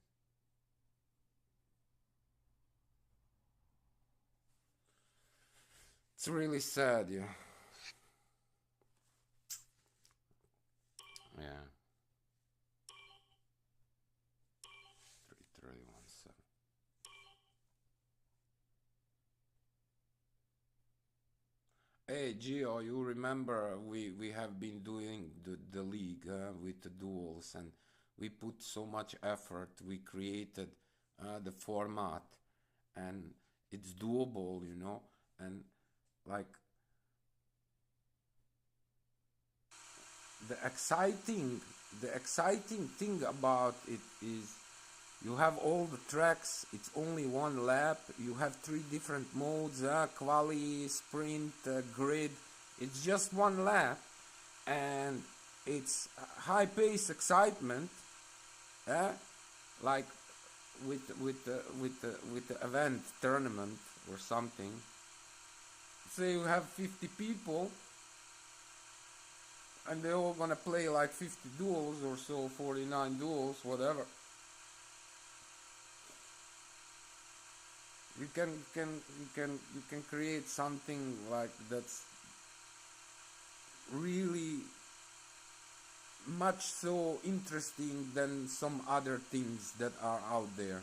[SPEAKER 1] It's really sad, yeah. Yeah. 3317. Hey Gio, you remember we have been doing the league with the duels, and we put so much effort. We created the format, and it's doable, and, like, the exciting the exciting thing about it is you have all the tracks. It's only one lap. You have three different modes: quali, sprint, grid. It's just one lap, and it's high pace excitement, uh, like with the event tournament or something. Say you have 50 people, and they're all gonna play like 50 duels or so, 49 duels, whatever. You can create something like that's really much so interesting than some other things that are out there.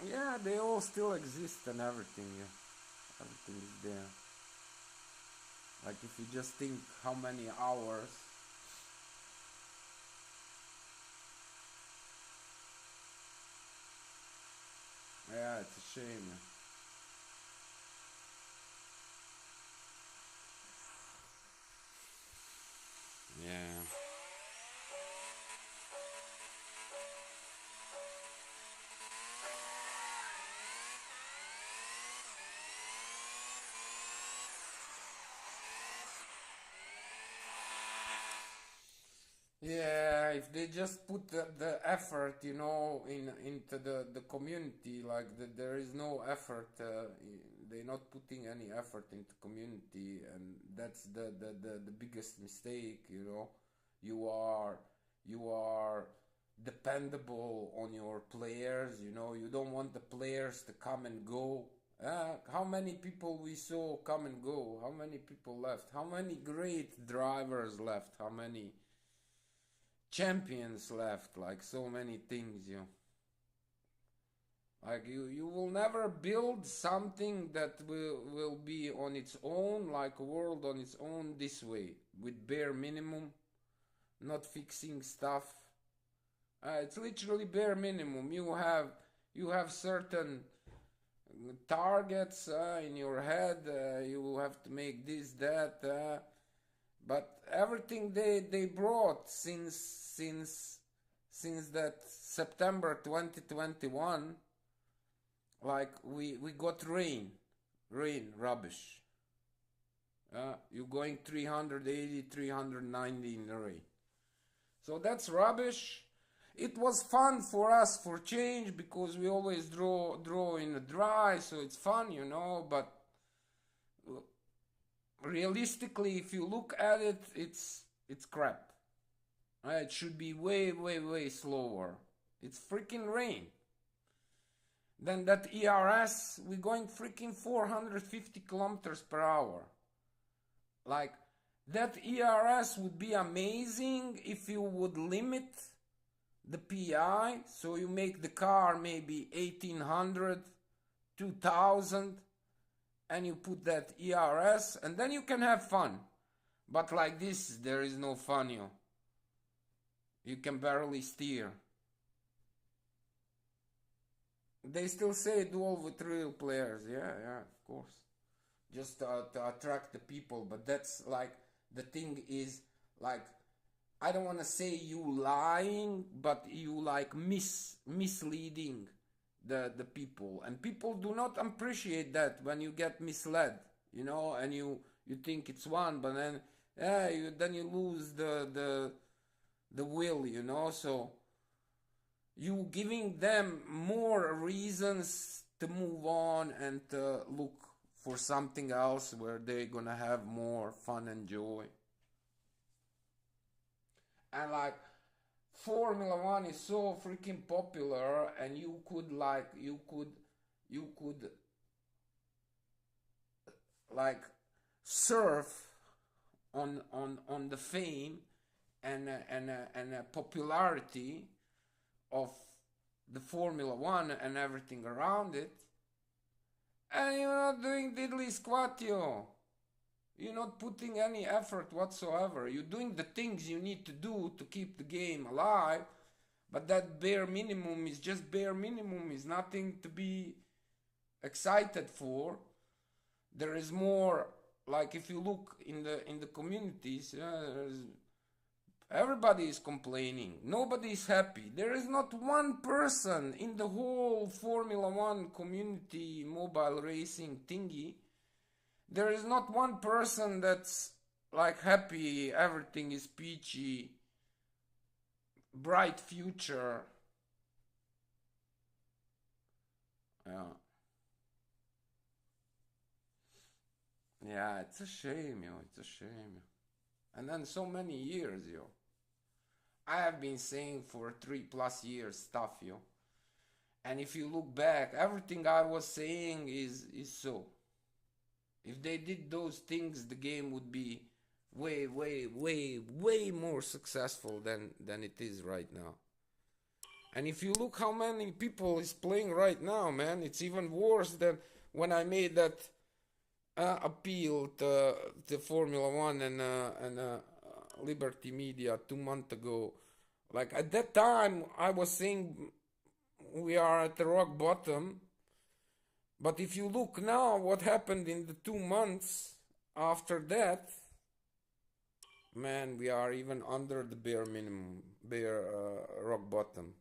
[SPEAKER 1] Yeah, they all still exist and everything. Yeah, everything is there. Like if you just think how many hours. Yeah, it's a shame. Yeah. Yeah, if they just put the effort, into the community, like there is no effort, they're not putting any effort into community, and that's the biggest mistake, You are dependable on your players, you don't want the players to come and go. How many people we saw come and go? How many people left? How many great drivers left? How many champions left? Like so many things, like you will never build something that will be on its own, like a world on its own, this way, with bare minimum, not fixing stuff. It's literally bare minimum. You have certain targets in your head. You have to make this, that, but everything they brought since that September 2021, like we got rain rubbish. You're going 380, 390 in the rain. So that's rubbish. It was fun for us for change because we always draw in the dry, so it's fun, but realistically, if you look at it, it's crap. It should be way, way, way slower. It's freaking rain. Then that ERS, we're going freaking 450 kilometers per hour. Like, that ERS would be amazing if you would limit the PI, so you make the car maybe 1800, 2000, and you put that ERS, and then you can have fun. But like this, there is no fun, You can barely steer. They still say duel with real players. Yeah, of course. Just to attract the people, but that's like, the thing is, like, I don't want to say you lying, but you like misleading the people, and people do not appreciate that when you get misled, and you think it's one, but then you lose the will, so you giving them more reasons to move on and to look for something else where they're gonna have more fun and joy. And like, Formula One is so freaking popular, and you could like surf on the fame and popularity of the Formula One and everything around it, and you're not doing diddly squat, yo. You're not putting any effort whatsoever. You're doing the things you need to do to keep the game alive, but that bare minimum is just bare minimum, is nothing to be excited for. There is more, like if you look in the communities, everybody is complaining. Nobody is happy. There is not one person in the whole Formula One community mobile racing thingy. There is not one person that's like happy, everything is peachy, bright future. Yeah. Yeah, it's a shame, yo. It's a shame. And then so many years, yo. I have been saying for 3+ years stuff, yo. And if you look back, everything I was saying is so. If they did those things, the game would be way, way, way, way more successful than it is right now. And if you look how many people is playing right now, man, it's even worse than when I made that appeal to Formula One and Liberty Media 2 months ago. Like at that time, I was saying we are at the rock bottom. But if you look now, what happened in the 2 months after that, man, we are even under the bare minimum, bare rock bottom.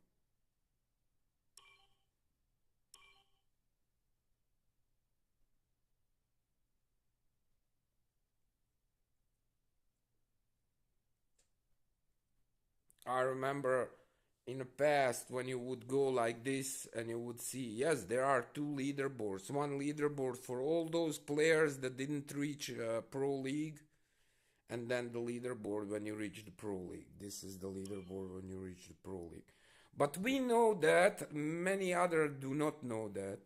[SPEAKER 1] I remember in the past when you would go like this and you would see, yes, there are two leaderboards. One leaderboard for all those players that didn't reach Pro League, and then the leaderboard when you reach the Pro League. This is the leaderboard when you reach the Pro League. But we know that, many others do not know that,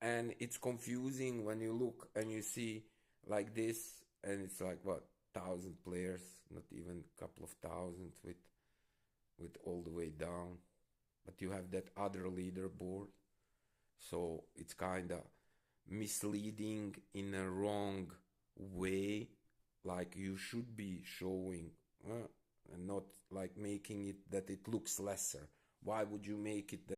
[SPEAKER 1] and it's confusing when you look and you see like this, and it's like what, 1,000 players, not even a couple of thousand with all the way down. But you have that other leaderboard, so it's kind of misleading in a wrong way. Like you should be showing, and not like making it that it looks lesser. Why would you make it that?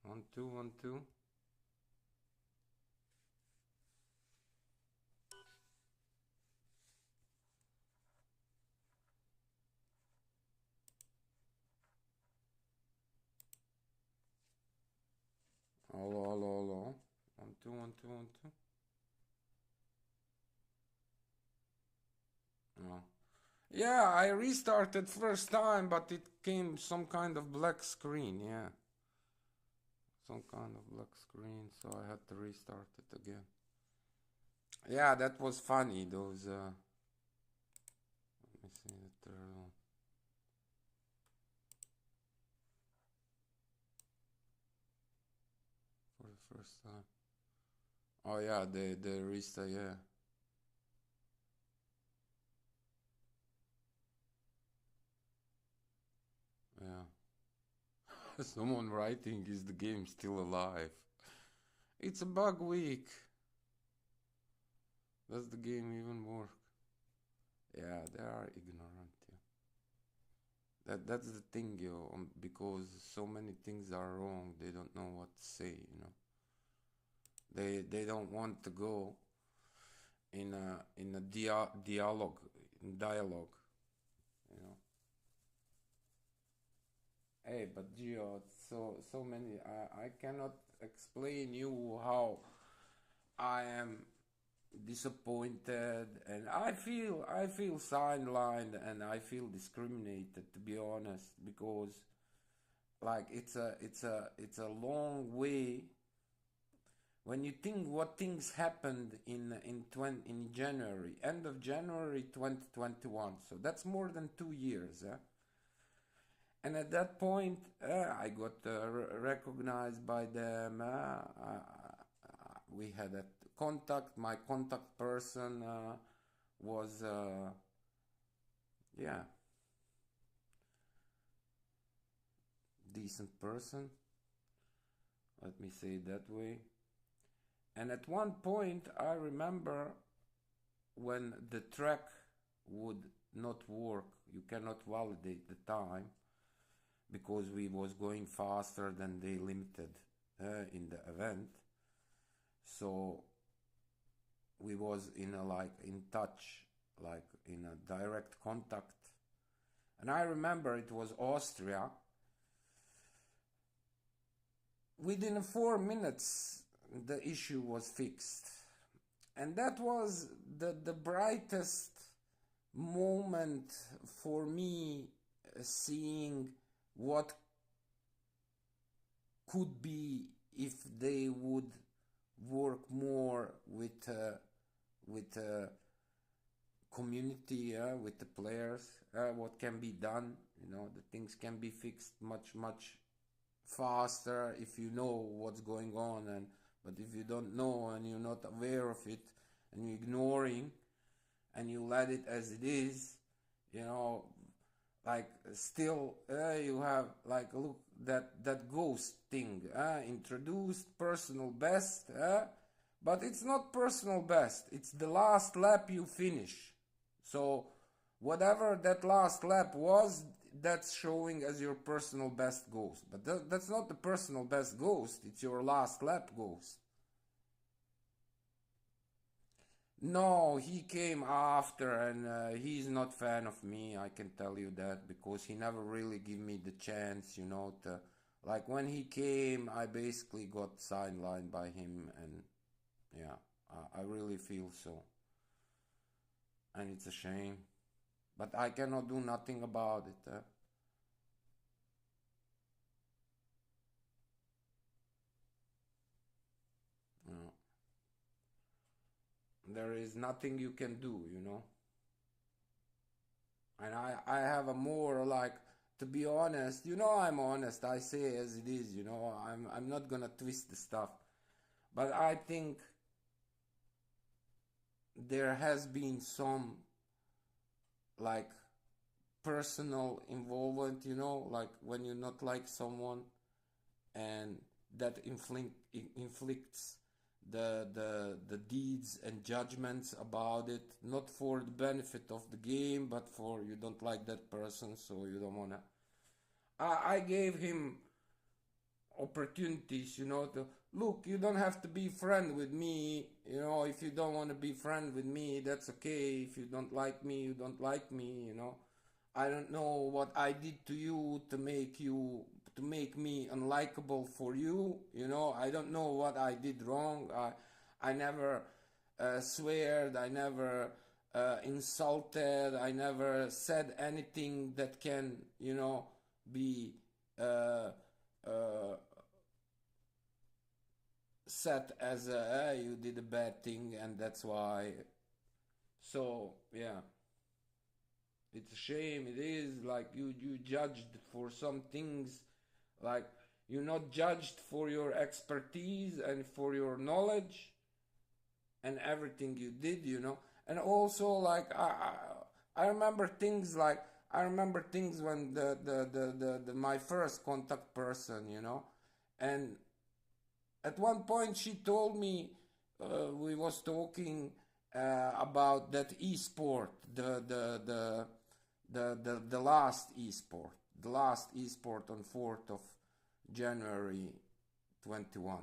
[SPEAKER 1] One, two, 1, 2. Hello, hello, hello. 1, 2, 1, 2, 1, 2. No. Yeah, I restarted first time, but it came some kind of black screen. Yeah, some kind of black screen, so I had to restart it again. Yeah, that was funny. Those. Let me see the third one. For the first time. Oh yeah, the restart. Yeah, yeah. Someone writing, is the game still alive? It's a bug week. Does the game even work? Yeah, they are ignorant. Yeah. That's the thing, yo. Because so many things are wrong, they don't know what to say. They don't want to go in a dialogue, in dialogue. You know. Hey, but Gio, so many. I cannot explain you how I am disappointed, and I feel sidelined, and I feel discriminated, to be honest, because like it's a long way when you think what things happened in January, end of January 2021. So that's more than 2 years. And at that point, I got recognized by them. We had a contact. My contact person was, yeah, decent person. Let me say it that way. And at one point, I remember when the track would not work, you cannot validate the time because we was going faster than they limited in the event. So we was in a like in touch, like in a direct contact. And I remember it was Austria. Within 4 minutes, the issue was fixed. And that was the brightest moment for me, seeing what could be if they would work more with community, with the players, what can be done. The things can be fixed much faster if you know what's going on, but if you don't know and you're not aware of it and you're ignoring and you let it as it is, like still you have like, look, that ghost thing, introduced personal best, but it's not personal best, it's the last lap you finish. So whatever that last lap was, that's showing as your personal best ghost, but that's not the personal best ghost, it's your last lap ghost. No, he came after, and he's not fan of me. I can tell you that, because he never really give me the chance, to like when he came, I basically got sidelined by him, and yeah, I really feel so, and it's a shame, but I cannot do nothing about it. You there is nothing you can do. And I have a more like, to be honest, I'm honest, I say as it is, I'm not gonna twist the stuff, but I think there has been some like personal involvement, like when you not like someone, and that inflicts the deeds and judgments about it, not for the benefit of the game, but for you don't like that person, so you don't wanna. I gave him opportunities, to look. You don't have to be friend with me, if you don't want to be friend with me, that's okay. If you don't like me, you don't like me. I don't know what I did to you to make me unlikable for you. I don't know what I did wrong. I never sweared. I never insulted. I never said anything that can, be uh, uh, set as you did a bad thing, and that's why. So yeah, it's a shame. It is like you judged for some things, like you're not judged for your expertise and for your knowledge and everything you did. And also, like, I remember things like, I remember things when the my first contact person. And at one point she told me, we was talking about that esport, the last esport, on 4th of January 21.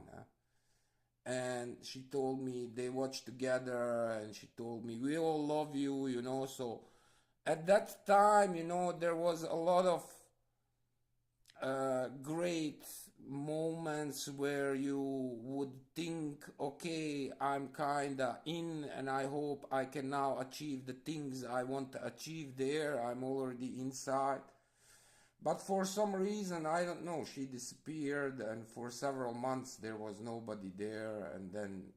[SPEAKER 1] And she told me they watched together, and she told me we all love you. So at that time, there was a lot of great moments where you would think, okay, I'm kinda in, and I hope I can now achieve the things I want to achieve there. I'm already inside. But for some reason, I don't know, she disappeared, and for several months there was nobody there, and then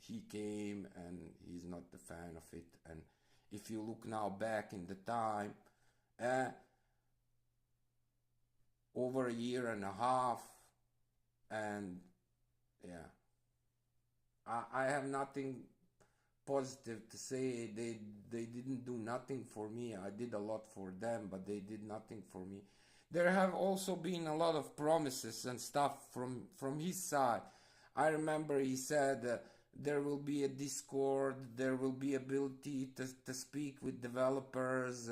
[SPEAKER 1] he came, and he's not a fan of it. And if you look now back in the time, uh, over a year and a half, and yeah, I have nothing positive to say. They didn't do nothing for me. I did a lot for them, but they did nothing for me. There have also been a lot of promises and stuff from his side. I remember he said there will be a Discord, there will be ability to speak with developers.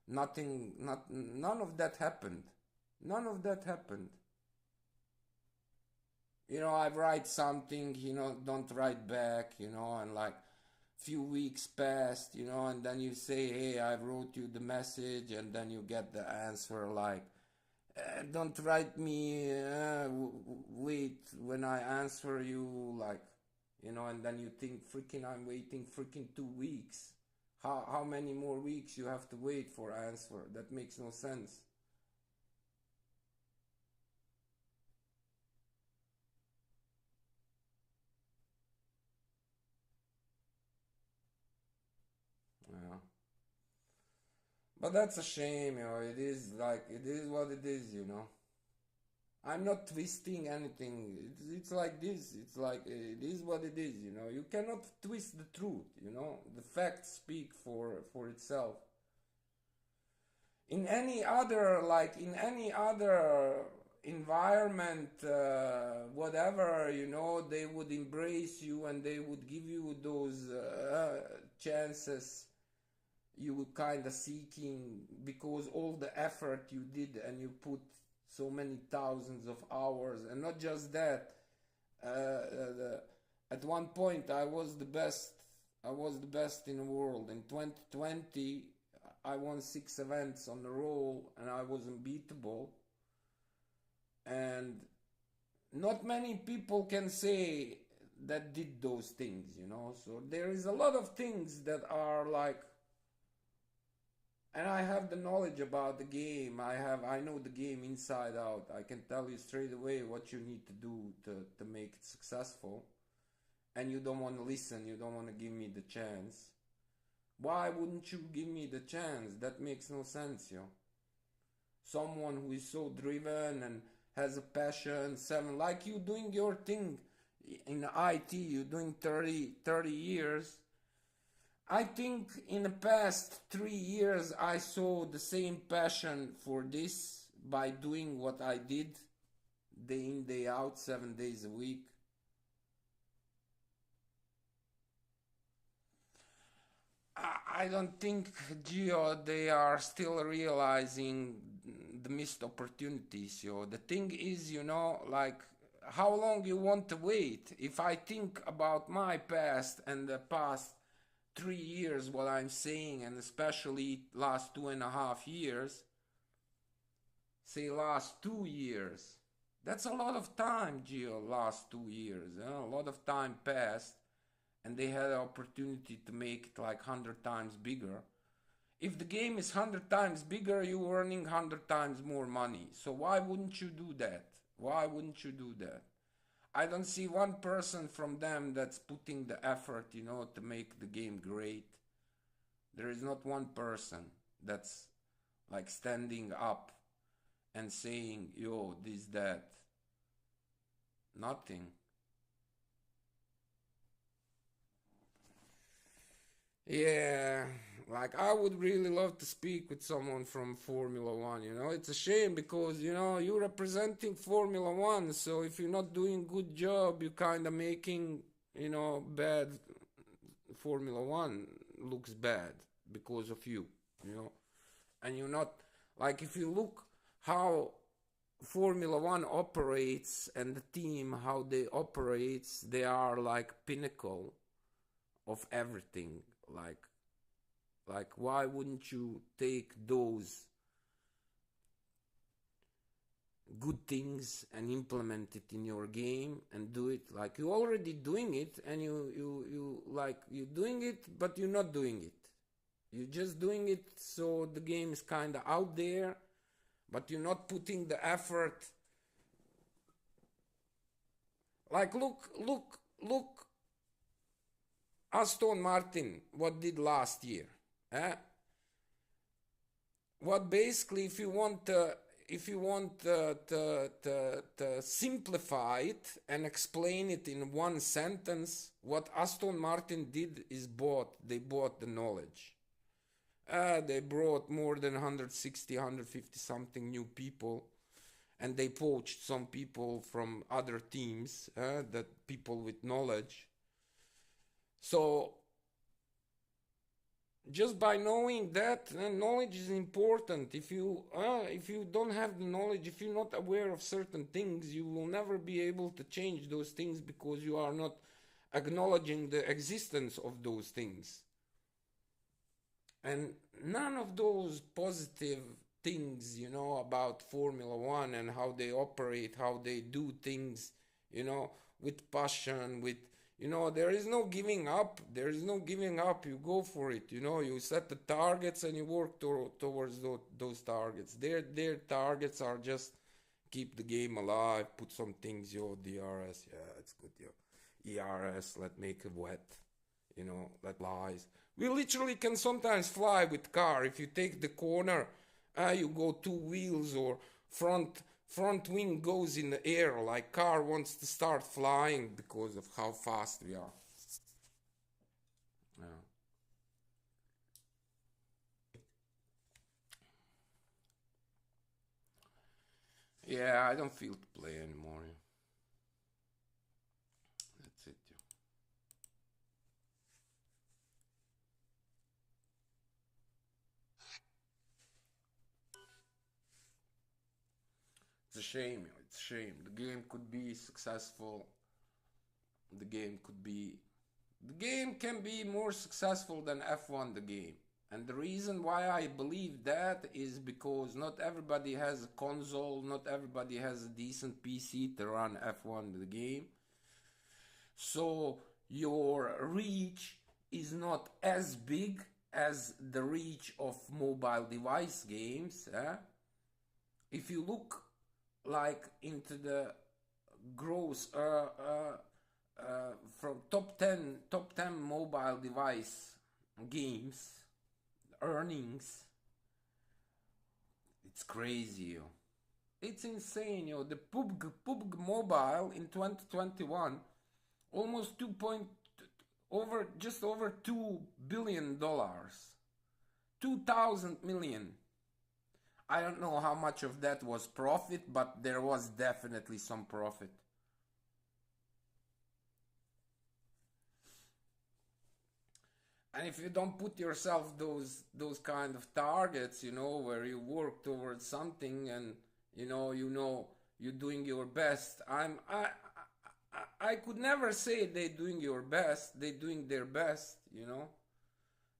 [SPEAKER 1] None of that happened. None of that happened. I write something, don't write back, and like few weeks passed, and then you say, hey, I wrote you the message, and then you get the answer like, don't write me, wait when I answer you, like, and then you think, freaking, I'm waiting freaking 2 weeks. How many more weeks you have to wait for answer? That makes no sense. Yeah. But that's a shame, it is like, it is what it is. I'm not twisting anything. It's like this. It's like it is what it is. You cannot twist the truth. The facts speak for itself. In any other environment, whatever, they would embrace you and they would give you those chances you were kind of seeking because all the effort you did and you put so many thousands of hours, and not just that. At one point I was the best. I was the best in the world. In 2020 I won 6 events on the roll and I was unbeatable. And not many people can say that did those things. So there is a lot of things that are like, and I have the knowledge about the game. I know the game inside out. I can tell you straight away what you need to do to make it successful. And you don't want to listen. You don't want to give me the chance. Why wouldn't you give me the chance? That makes no sense. Someone who is so driven and has a passion, like you doing your thing in IT, you doing 30 years. I think in the past 3 years I saw the same passion for this by doing what I did day in, day out, 7 days a week. I don't think, Gio, they are still realizing the missed opportunities. The thing is, like, how long you want to wait? If I think about my past and the past 3 years, what I'm saying, and especially last 2.5 years, say last 2 years, that's a lot of time, Gio, last 2 years. A lot of time passed, and they had the opportunity to make it like 100 times bigger. If the game is 100 times bigger, you're earning 100 times more money. So why wouldn't you do that? Why wouldn't you do that? I don't see one person from them that's putting the effort, to make the game great. There is not one person that's like standing up and saying, yo, this, that. Nothing. Yeah, like I would really love to speak with someone from Formula One. It's a shame because, you're representing Formula One, so if you're not doing good job, you're kind of making, bad Formula One looks bad because of you. And you're not, like, if you look how Formula One operates and the team, how they operates, they are like pinnacle of everything. Like why wouldn't you take those good things and implement it in your game and do it. Like you're already doing it, and you're doing it, but you're not doing it. You're just doing it so the game is kind of out there, but you're not putting the effort. Like look, Aston Martin, what did last year? Eh? What basically, if you want to simplify it and explain it in one sentence, what Aston Martin did is they bought the knowledge. They brought more than 160, 150 something new people, and they poached some people from other teams, that people with knowledge. So just by knowing that, knowledge is important. If you don't have the knowledge, if you're not aware of certain things, you will never be able to change those things, because you are not acknowledging the existence of those things. And none of those positive things, about Formula One and how they operate, how they do things, with passion, there is no giving up. There is no giving up. You go for it. You set the targets and you work towards those targets. Their targets are just keep the game alive, put some things, DRS, yeah, it's good, ERS, let make it wet, let lies. We literally can sometimes fly with car. If you take the corner, you go two wheels, or front wing goes in the air, like car wants to start flying because of how fast we are. Yeah, I don't feel to play anymore. That's it. It's a shame. It's a shame. The game could be successful. The game can be more successful than F1 the game. And the reason why I believe that is because not everybody has a console, not everybody has a decent PC to run F1 the game. So your reach is not as big as the reach of mobile device games. If you look like into the gross from top 10 mobile device games earnings, it's crazy, yo. It's insane, yo. The PUBG Mobile in 2021 almost just over $2 billion, 2,000 million. I don't know how much of that was profit, but there was definitely some profit. And if you don't put yourself those kind of targets, where you work towards something, and you're doing your best. I could never say they doing your best. They doing their best,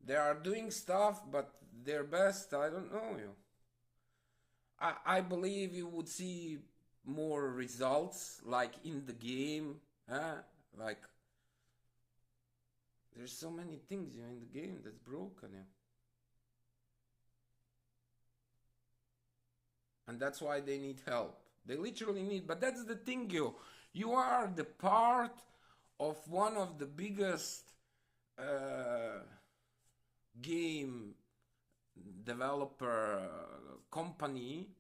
[SPEAKER 1] They are doing stuff, but their best, I don't know, I believe you would see more results, like in the game, like there's so many things in the game that's broken, and that's why they need help. They literally need, but that's the thing, you are the part of one of the biggest game developer company,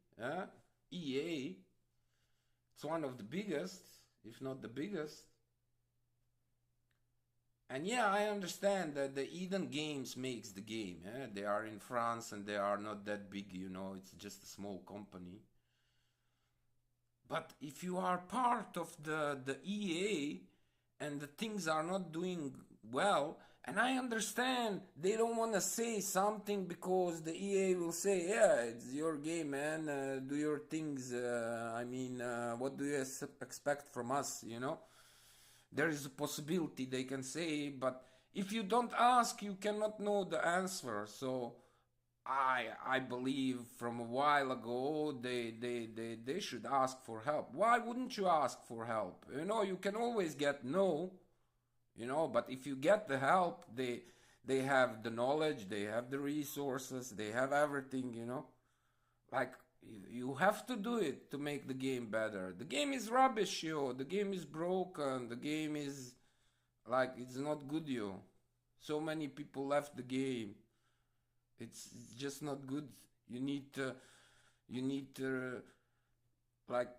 [SPEAKER 1] EA. It's one of the biggest, if not the biggest. And yeah, I understand that the Eden Games makes the game. They are in France and they are not that big, it's just a small company. But if you are part of the EA and the things are not doing well, and I understand they don't want to say something because the EA will say, yeah, it's your game, man, do your things, what do you expect from us, There is a possibility they can say, but if you don't ask, you cannot know the answer. So I believe from a while ago they should ask for help. Why wouldn't you ask for help? You know, you can always get no, you know, but if you get the help, they have the knowledge, they have the resources, they have everything, you know. Like you have to do it to make the game better. The game is rubbish, yo. The game is broken. The game is like it's not good, yo. So many people left the game. It's just not good. You need to like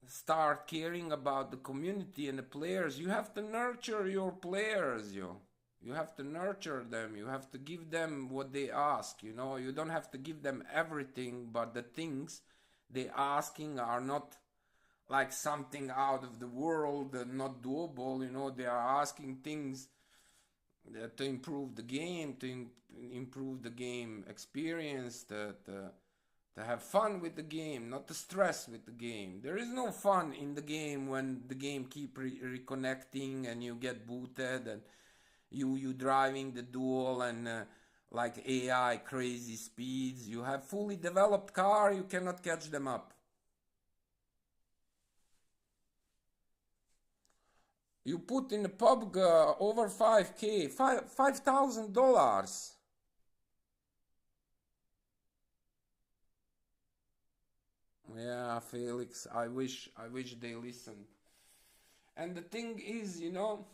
[SPEAKER 1] start caring about the community and the players. You have to nurture your players, yo. You have to nurture them. You have to give them what they ask, you know. You don't have to give them everything, but the things they asking are not like something out of the world, not doable, you know. They are asking things to improve the game, to improve the game experience, to have fun with the game, not to stress with the game. There is no fun in the game when the game keep reconnecting and you get booted and you driving the duel and like AI crazy speeds. You have fully developed car, you cannot catch them up. You put in a pub over 5K, $5,000. Yeah, Felix, I wish they listen. And the thing is, you know,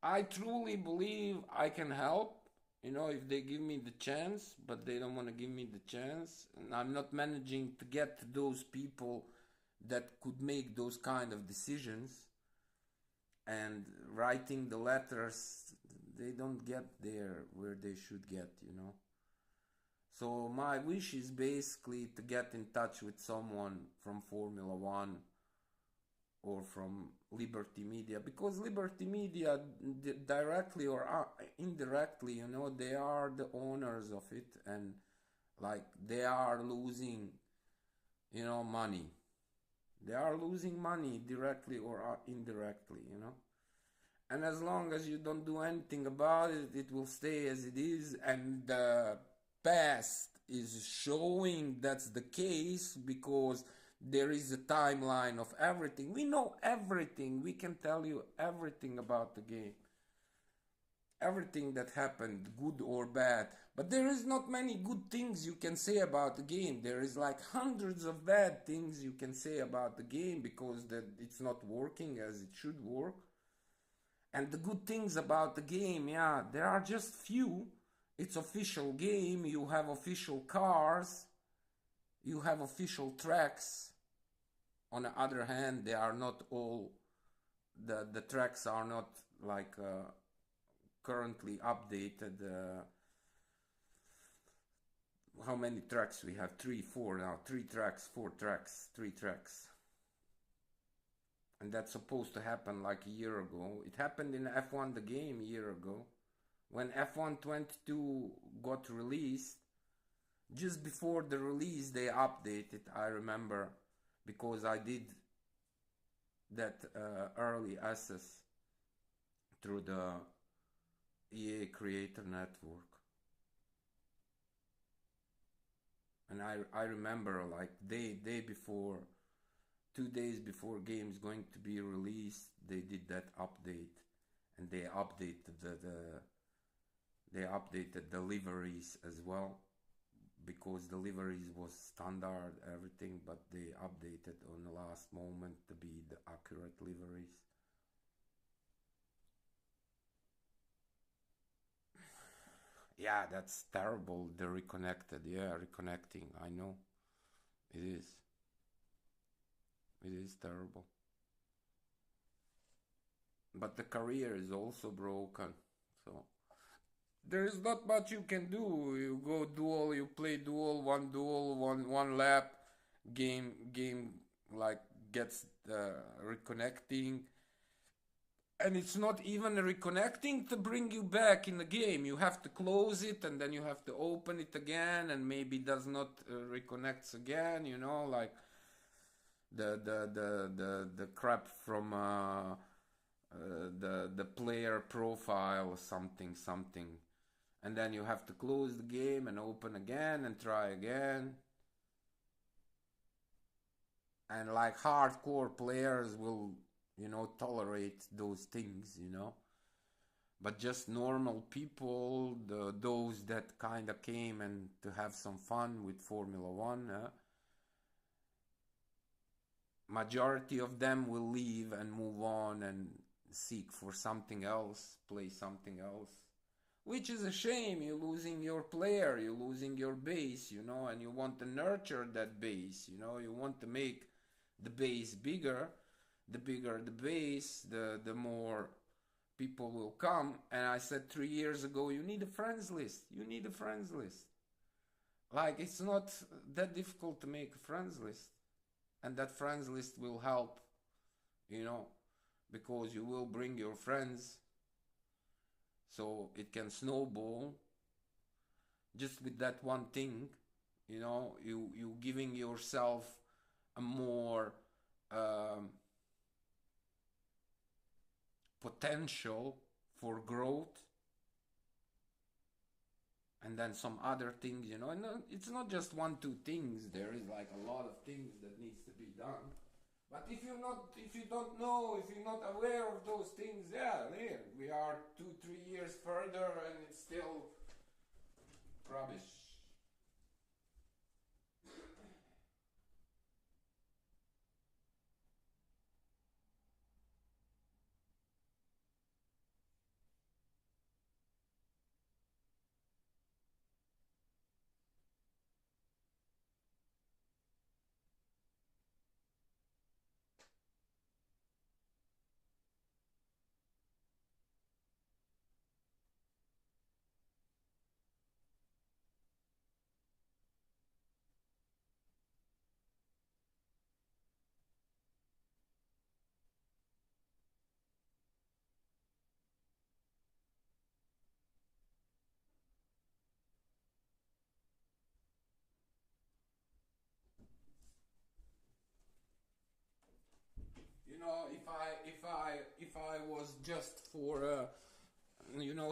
[SPEAKER 1] I truly believe I can help, you know, if they give me the chance, but they don't want to give me the chance. And I'm not managing to get to those people that could make those kind of decisions. And writing the letters, they don't get there where they should get, you know. So my wish is basically to get in touch with someone from Formula One or from Liberty Media, because Liberty Media directly or indirectly, you know, they are the owners of it, and like they are losing, you know, money. They are losing money directly or indirectly, you know. And as long as you don't do anything about it, it will stay as it is. And the past is showing that's the case, because there is a timeline of everything. We know everything. We can tell you everything about the game. Everything that happened, good or bad. But there is not many good things you can say about the game. There is like hundreds of bad things you can say about the game, because that it's not working as it should work. And the good things about the game, yeah, there are just few. It's official game, you have official cars, you have official tracks. On the other hand, they are not all, the tracks are not like currently updated. How many tracks we have? 3, 4 now. 3 tracks, 4 tracks, 3 tracks. And that's supposed to happen like a year ago. It happened in F1 the game a year ago. When F1 22 got released, just before the release they updated, I remember, because I did that early access through the EA Creator Network. And I remember like day before, 2 days before game is going to be released, they did that update, and they updated they updated the liveries as well, because the liveries was standard everything, but they updated on the last moment to be the accurate liveries. Yeah, that's terrible. The reconnected, yeah, reconnecting. I know it is. It is terrible. But the career is also broken. So there is not much you can do. You go duel, you play duel, one lap, game like gets reconnecting, and it's not even reconnecting to bring you back in the game. You have to close it and then you have to open it again, and maybe does not reconnects again. You know, like the crap from the player profile, something, and then you have to close the game and open again and try again. And like hardcore players will, tolerate those things, but just normal people, those that kind of came and to have some fun with Formula One, majority of them will leave and move on and seek for something else, play something else, which is a shame. You're losing your player, you're losing your base, and you want to nurture that base, you want to make the base bigger. The bigger the base, the more people will come. And I said 3 years ago, you need a friends list. You need a friends list. Like, it's not that difficult to make a friends list. And that friends list will help, because you will bring your friends. So it can snowball just with that one thing, you giving yourself a more potential for growth. And then some other things, and it's not just 1-2 things. There is like a lot of things that needs to be done. But if you don't know, if you're not aware of those things, yeah, we are 2-3 years further and it's still rubbish. If I was just for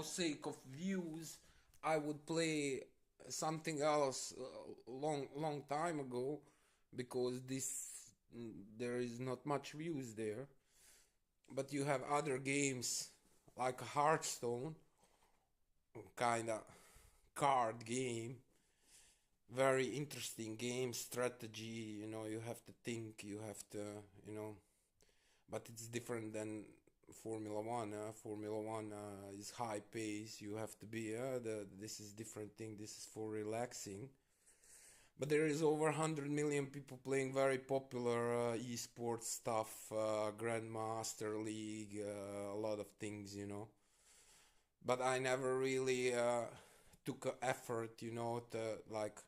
[SPEAKER 1] sake of views, I would play something else long time ago, because there is not much views there. But you have other games like Hearthstone, kind of card game, very interesting game, strategy. You have to think, you have to, but it's different than Formula One. Formula One is high pace. You have to be. This is different thing. This is for relaxing. But there is over 100 million people playing very popular esports stuff, Grandmaster League, a lot of things, But I never really took a effort, to like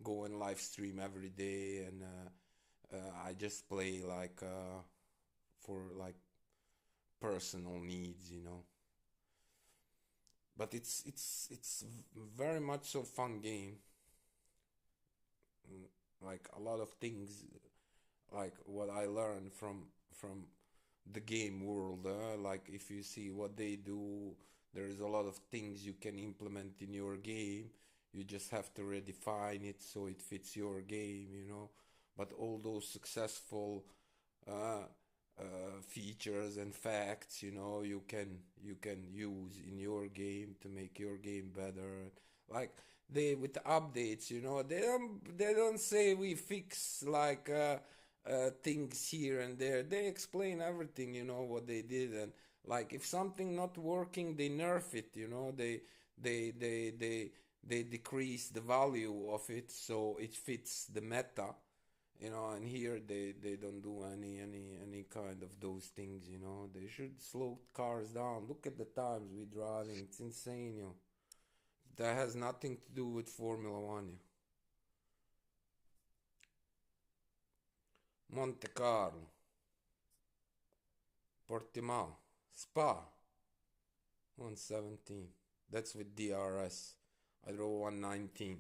[SPEAKER 1] go and live stream every day, and I just play like for like personal needs, But it's very much so fun game. Like a lot of things, like what I learned from the game world. Like if you see what they do, there is a lot of things you can implement in your game. You just have to redefine it so it fits your game, But all those successful features and facts, you can use in your game to make your game better. Like they with the updates, they don't say we fix like things here and there. They explain everything, what they did. And like if something not working, they nerf it, they decrease the value of it so it fits the meta. And here they don't do any kind of those things. They should slow cars down. Look at the times we driving. It's insane. That has nothing to do with Formula One. Monte Carlo, Portimao, Spa, 117. That's with DRS. I drove 119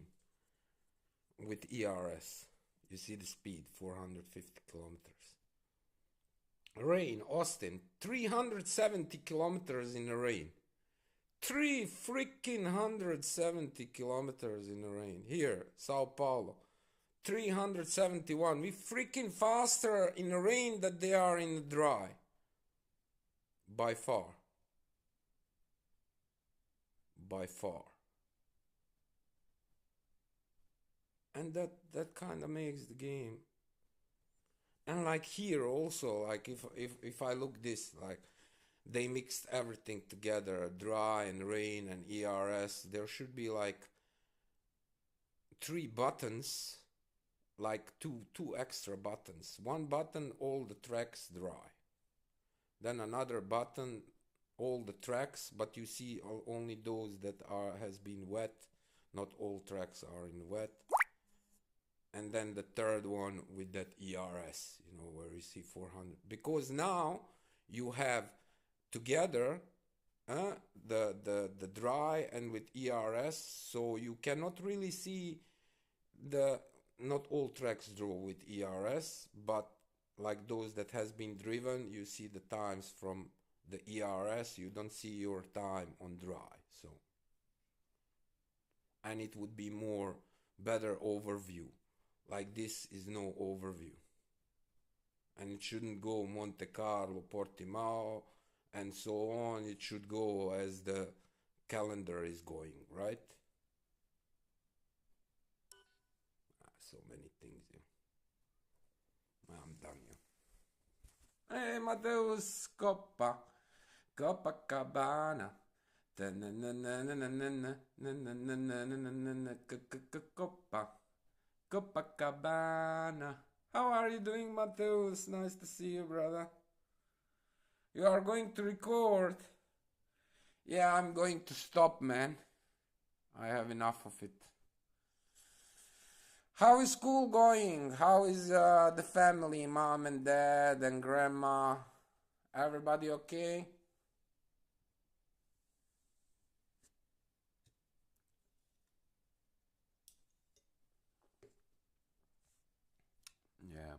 [SPEAKER 1] with ERS. You see the speed, 450 kilometers. Rain, Austin, 370 kilometers in the rain. Three freaking 170 kilometers in the rain. Here, Sao Paulo. 371. We freaking faster in the rain than they are in the dry. By far. By far. And that kind of makes the game. And like here also, like if I look this, like they mixed everything together, dry and rain and ERS. There should be like 3 buttons, like two extra buttons. One button, all the tracks dry. Then another button, all the tracks, but you see only those that has been wet. Not all tracks are in wet. And then the third one with that ERS, you know, where you see 400. Because now you have together the dry and with ERS, so you cannot really see not all tracks draw with ERS, but like those that has been driven, you see the times from the ERS, you don't see your time on dry. So, and it would be more better overview. Like this is no overview. And it shouldn't go Monte Carlo, Portimao, and so on. It should go as the calendar is going, right? So many things here. I'm done here. Hey, Mateus, Copacabana. Copacabana. How are you doing, Mateus? Nice to see you, brother. You are going to record? Yeah, I'm going to stop, man. I have enough of it. How is school going? How is the family, mom and dad and grandma? Everybody okay? Yeah.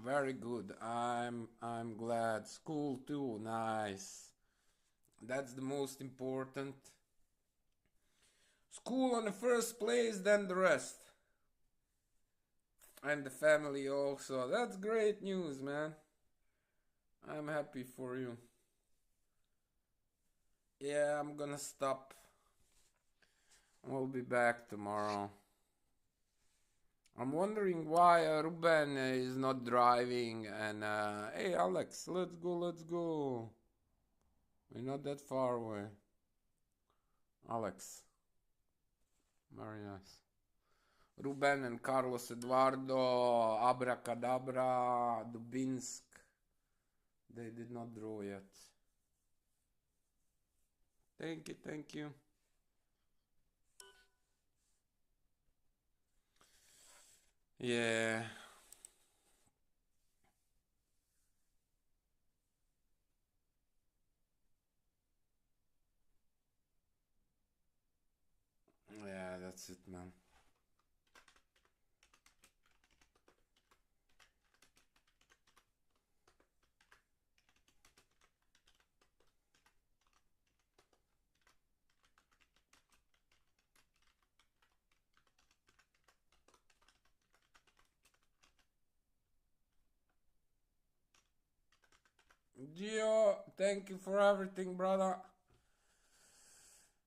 [SPEAKER 1] Very good. I'm glad. School too. Nice. That's the most important. School on the first place, then the rest. And the family also. That's great news, man. I'm happy for you. Yeah, I'm gonna stop. I'll be back tomorrow. I'm wondering why Ruben is not driving and hey Alex, let's go. We're not that far away. Alex. Very nice. Ruben and Carlos Eduardo, Abracadabra, Dubinsk. They did not draw yet. Thank you. Yeah. Yeah, that's it, man. Gio, thank you for everything, brother.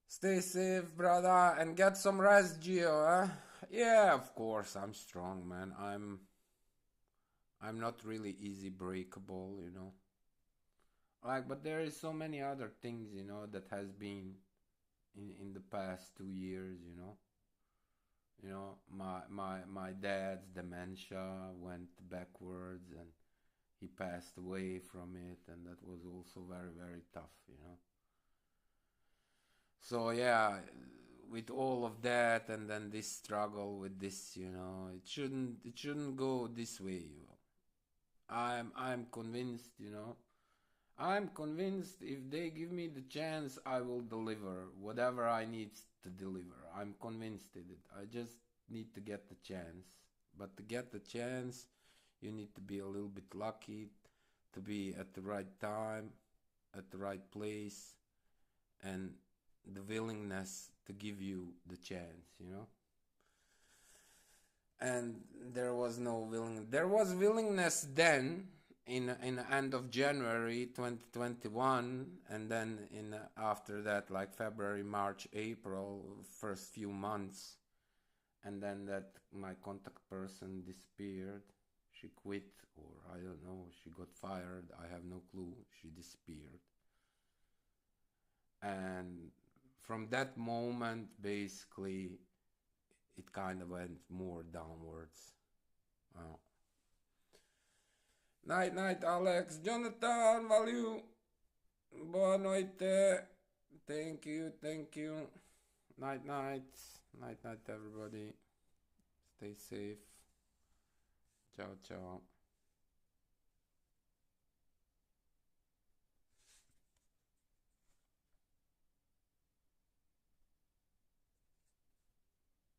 [SPEAKER 1] Stay safe, brother, and get some rest, Gio, huh? Yeah, of course, I'm strong, man. I'm not really easy breakable, you know. Like, but there is so many other things, you know, that has been in the past 2 years, you know. You know, my dad's dementia went backwards and he passed away from it, and that was also very tough, you know. So yeah, with all of that and then this struggle with this, you know, it shouldn't go this way. You know. I'm convinced, you know. I'm convinced if they give me the chance, I will deliver whatever I need to deliver. I'm convinced in it. I just need to get the chance. But to get the chance, You need to be a little bit lucky to be at the right time, at the right place, and the willingness to give you the chance, you know. And there was no willingness. There was willingness then in the end of January 2021, and then in after that, like February, March, April, first few months, and then that my contact person disappeared. She quit, or I don't know, she got fired. I have no clue. She disappeared. And from that moment, basically, it kind of went more downwards. Wow. Night, night, Alex. Jonathan, value. Boa noite. Thank you, thank you. Night, night. Night, night, everybody. Stay safe. Ciao, ciao.